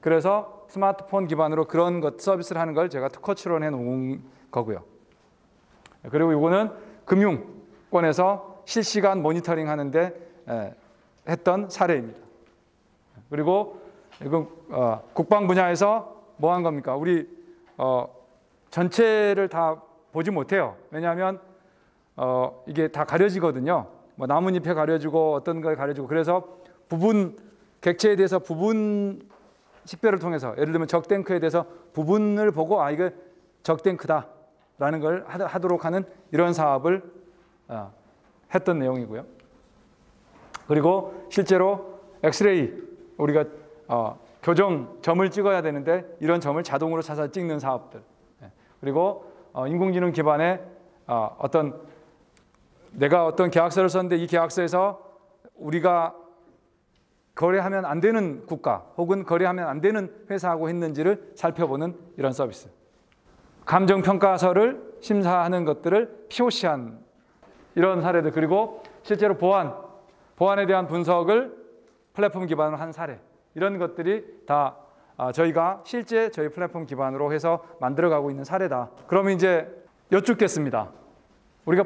그래서 스마트폰 기반으로 그런 서비스를 하는 걸 제가 특허 출원해 놓은 거고요. 그리고 이거는 금융권에서 실시간 모니터링 하는데 했던 사례입니다. 그리고 이건 국방 분야에서 뭐 한 겁니까? 우리 전체를 다 보지 못해요. 왜냐하면 이게 다 가려지거든요. 뭐 나뭇잎에 가려지고 어떤 거에 가려지고, 그래서 객체에 대해서 부분 식별을 통해서, 예를 들면 적탱크에 대해서 부분을 보고 이거 적탱크다라는 걸 하도록 하는 이런 사업을 했던 내용이고요. 그리고 실제로 엑스레이, 우리가 점을 찍어야 되는데 이런 점을 자동으로 찾아 찍는 사업들. 그리고 인공지능 기반의 내가 어떤 계약서를 썼는데 이 계약서에서 우리가 거래하면 안 되는 국가 혹은 거래하면 안 되는 회사하고 했는지를 살펴보는 이런 서비스. 감정평가서를 심사하는 것들을 POC한 이런 사례들. 그리고 실제로 보안에 대한 분석을 플랫폼 기반으로 한 사례. 이런 것들이 다 저희가 실제 저희 플랫폼 기반으로 해서 만들어가고 있는 사례다. 그러면 이제 여쭙겠습니다. 우리가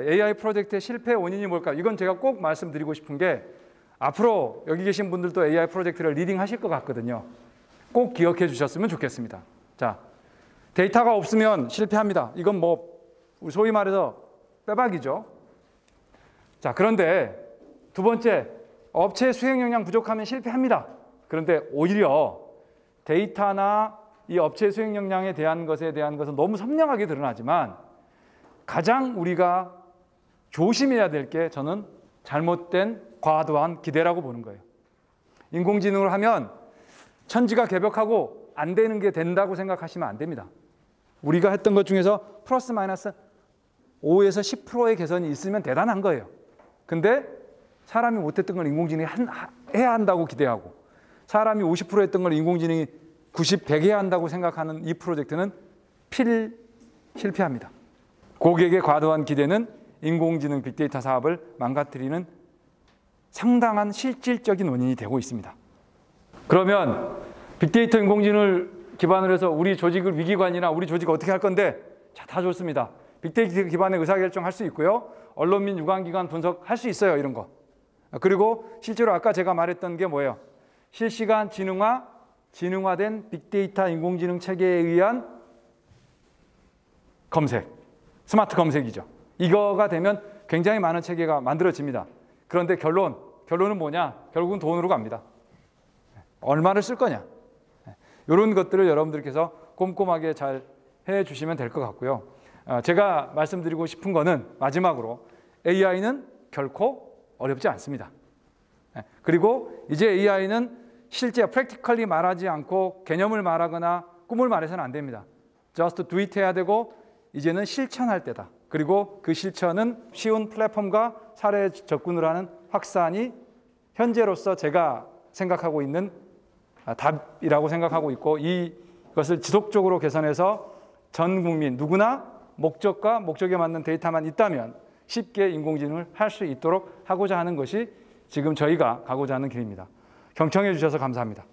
AI 프로젝트의 실패 원인이 뭘까? 이건 제가 꼭 말씀드리고 싶은 게 앞으로 여기 계신 분들도 AI 프로젝트를 리딩하실 것 같거든요. 꼭 기억해 주셨으면 좋겠습니다. 자, 데이터가 없으면 실패합니다. 이건 뭐 소위 말해서 빼박이죠. 자, 그런데 두 번째, 업체 수행 역량 부족하면 실패합니다. 그런데 오히려 데이터나 이 업체 수행 역량에 대한 것은 너무 선명하게 드러나지만 가장 우리가 조심해야 될 게 저는 잘못된 과도한 기대라고 보는 거예요. 인공지능을 하면 천지가 개벽하고 안 되는 게 된다고 생각하시면 안 됩니다. 우리가 했던 것 중에서 플러스 마이너스 5에서 10%의 개선이 있으면 대단한 거예요. 근데 사람이 못했던 걸 인공지능이 해야 한다고 기대하고 사람이 50% 했던 걸 인공지능이 90, 100 해야 한다고 생각하는 이 프로젝트는 실패합니다. 고객의 과도한 기대는 인공지능 빅데이터 사업을 망가뜨리는 상당한 실질적인 원인이 되고 있습니다. 그러면 빅데이터 인공지능을 기반으로 해서 우리 조직을 위기관이나 우리 조직을 어떻게 할 건데? 자, 다 좋습니다. 빅데이터 기반의 의사결정할 수 있고요. 언론 및 유관기관 분석할 수 있어요. 이런 거. 그리고 실제로 아까 제가 말했던 게 뭐예요? 실시간 진흥화된 빅데이터 인공지능 체계에 의한 검색, 스마트 검색이죠. 이거가 되면 굉장히 많은 체계가 만들어집니다. 그런데 결론은 뭐냐? 결국은 돈으로 갑니다. 얼마를 쓸 거냐? 이런 것들을 여러분들께서 꼼꼼하게 잘 해주시면 될 것 같고요. 제가 말씀드리고 싶은 거는 마지막으로 AI는 결코 어렵지 않습니다. 그리고 이제 AI는 실제 프랙티컬리 말하지 않고 개념을 말하거나 꿈을 말해서는 안 됩니다. Just do it 해야 되고 이제는 실천할 때다. 그리고 그 실천은 쉬운 플랫폼과 사례에 접근을 하는 확산이 현재로서 제가 생각하고 있는 답이라고 생각하고 있고 이것을 지속적으로 개선해서 전 국민 누구나 목적과 목적에 맞는 데이터만 있다면 쉽게 인공지능을 할 수 있도록 하고자 하는 것이 지금 저희가 가고자 하는 길입니다. 경청해 주셔서 감사합니다.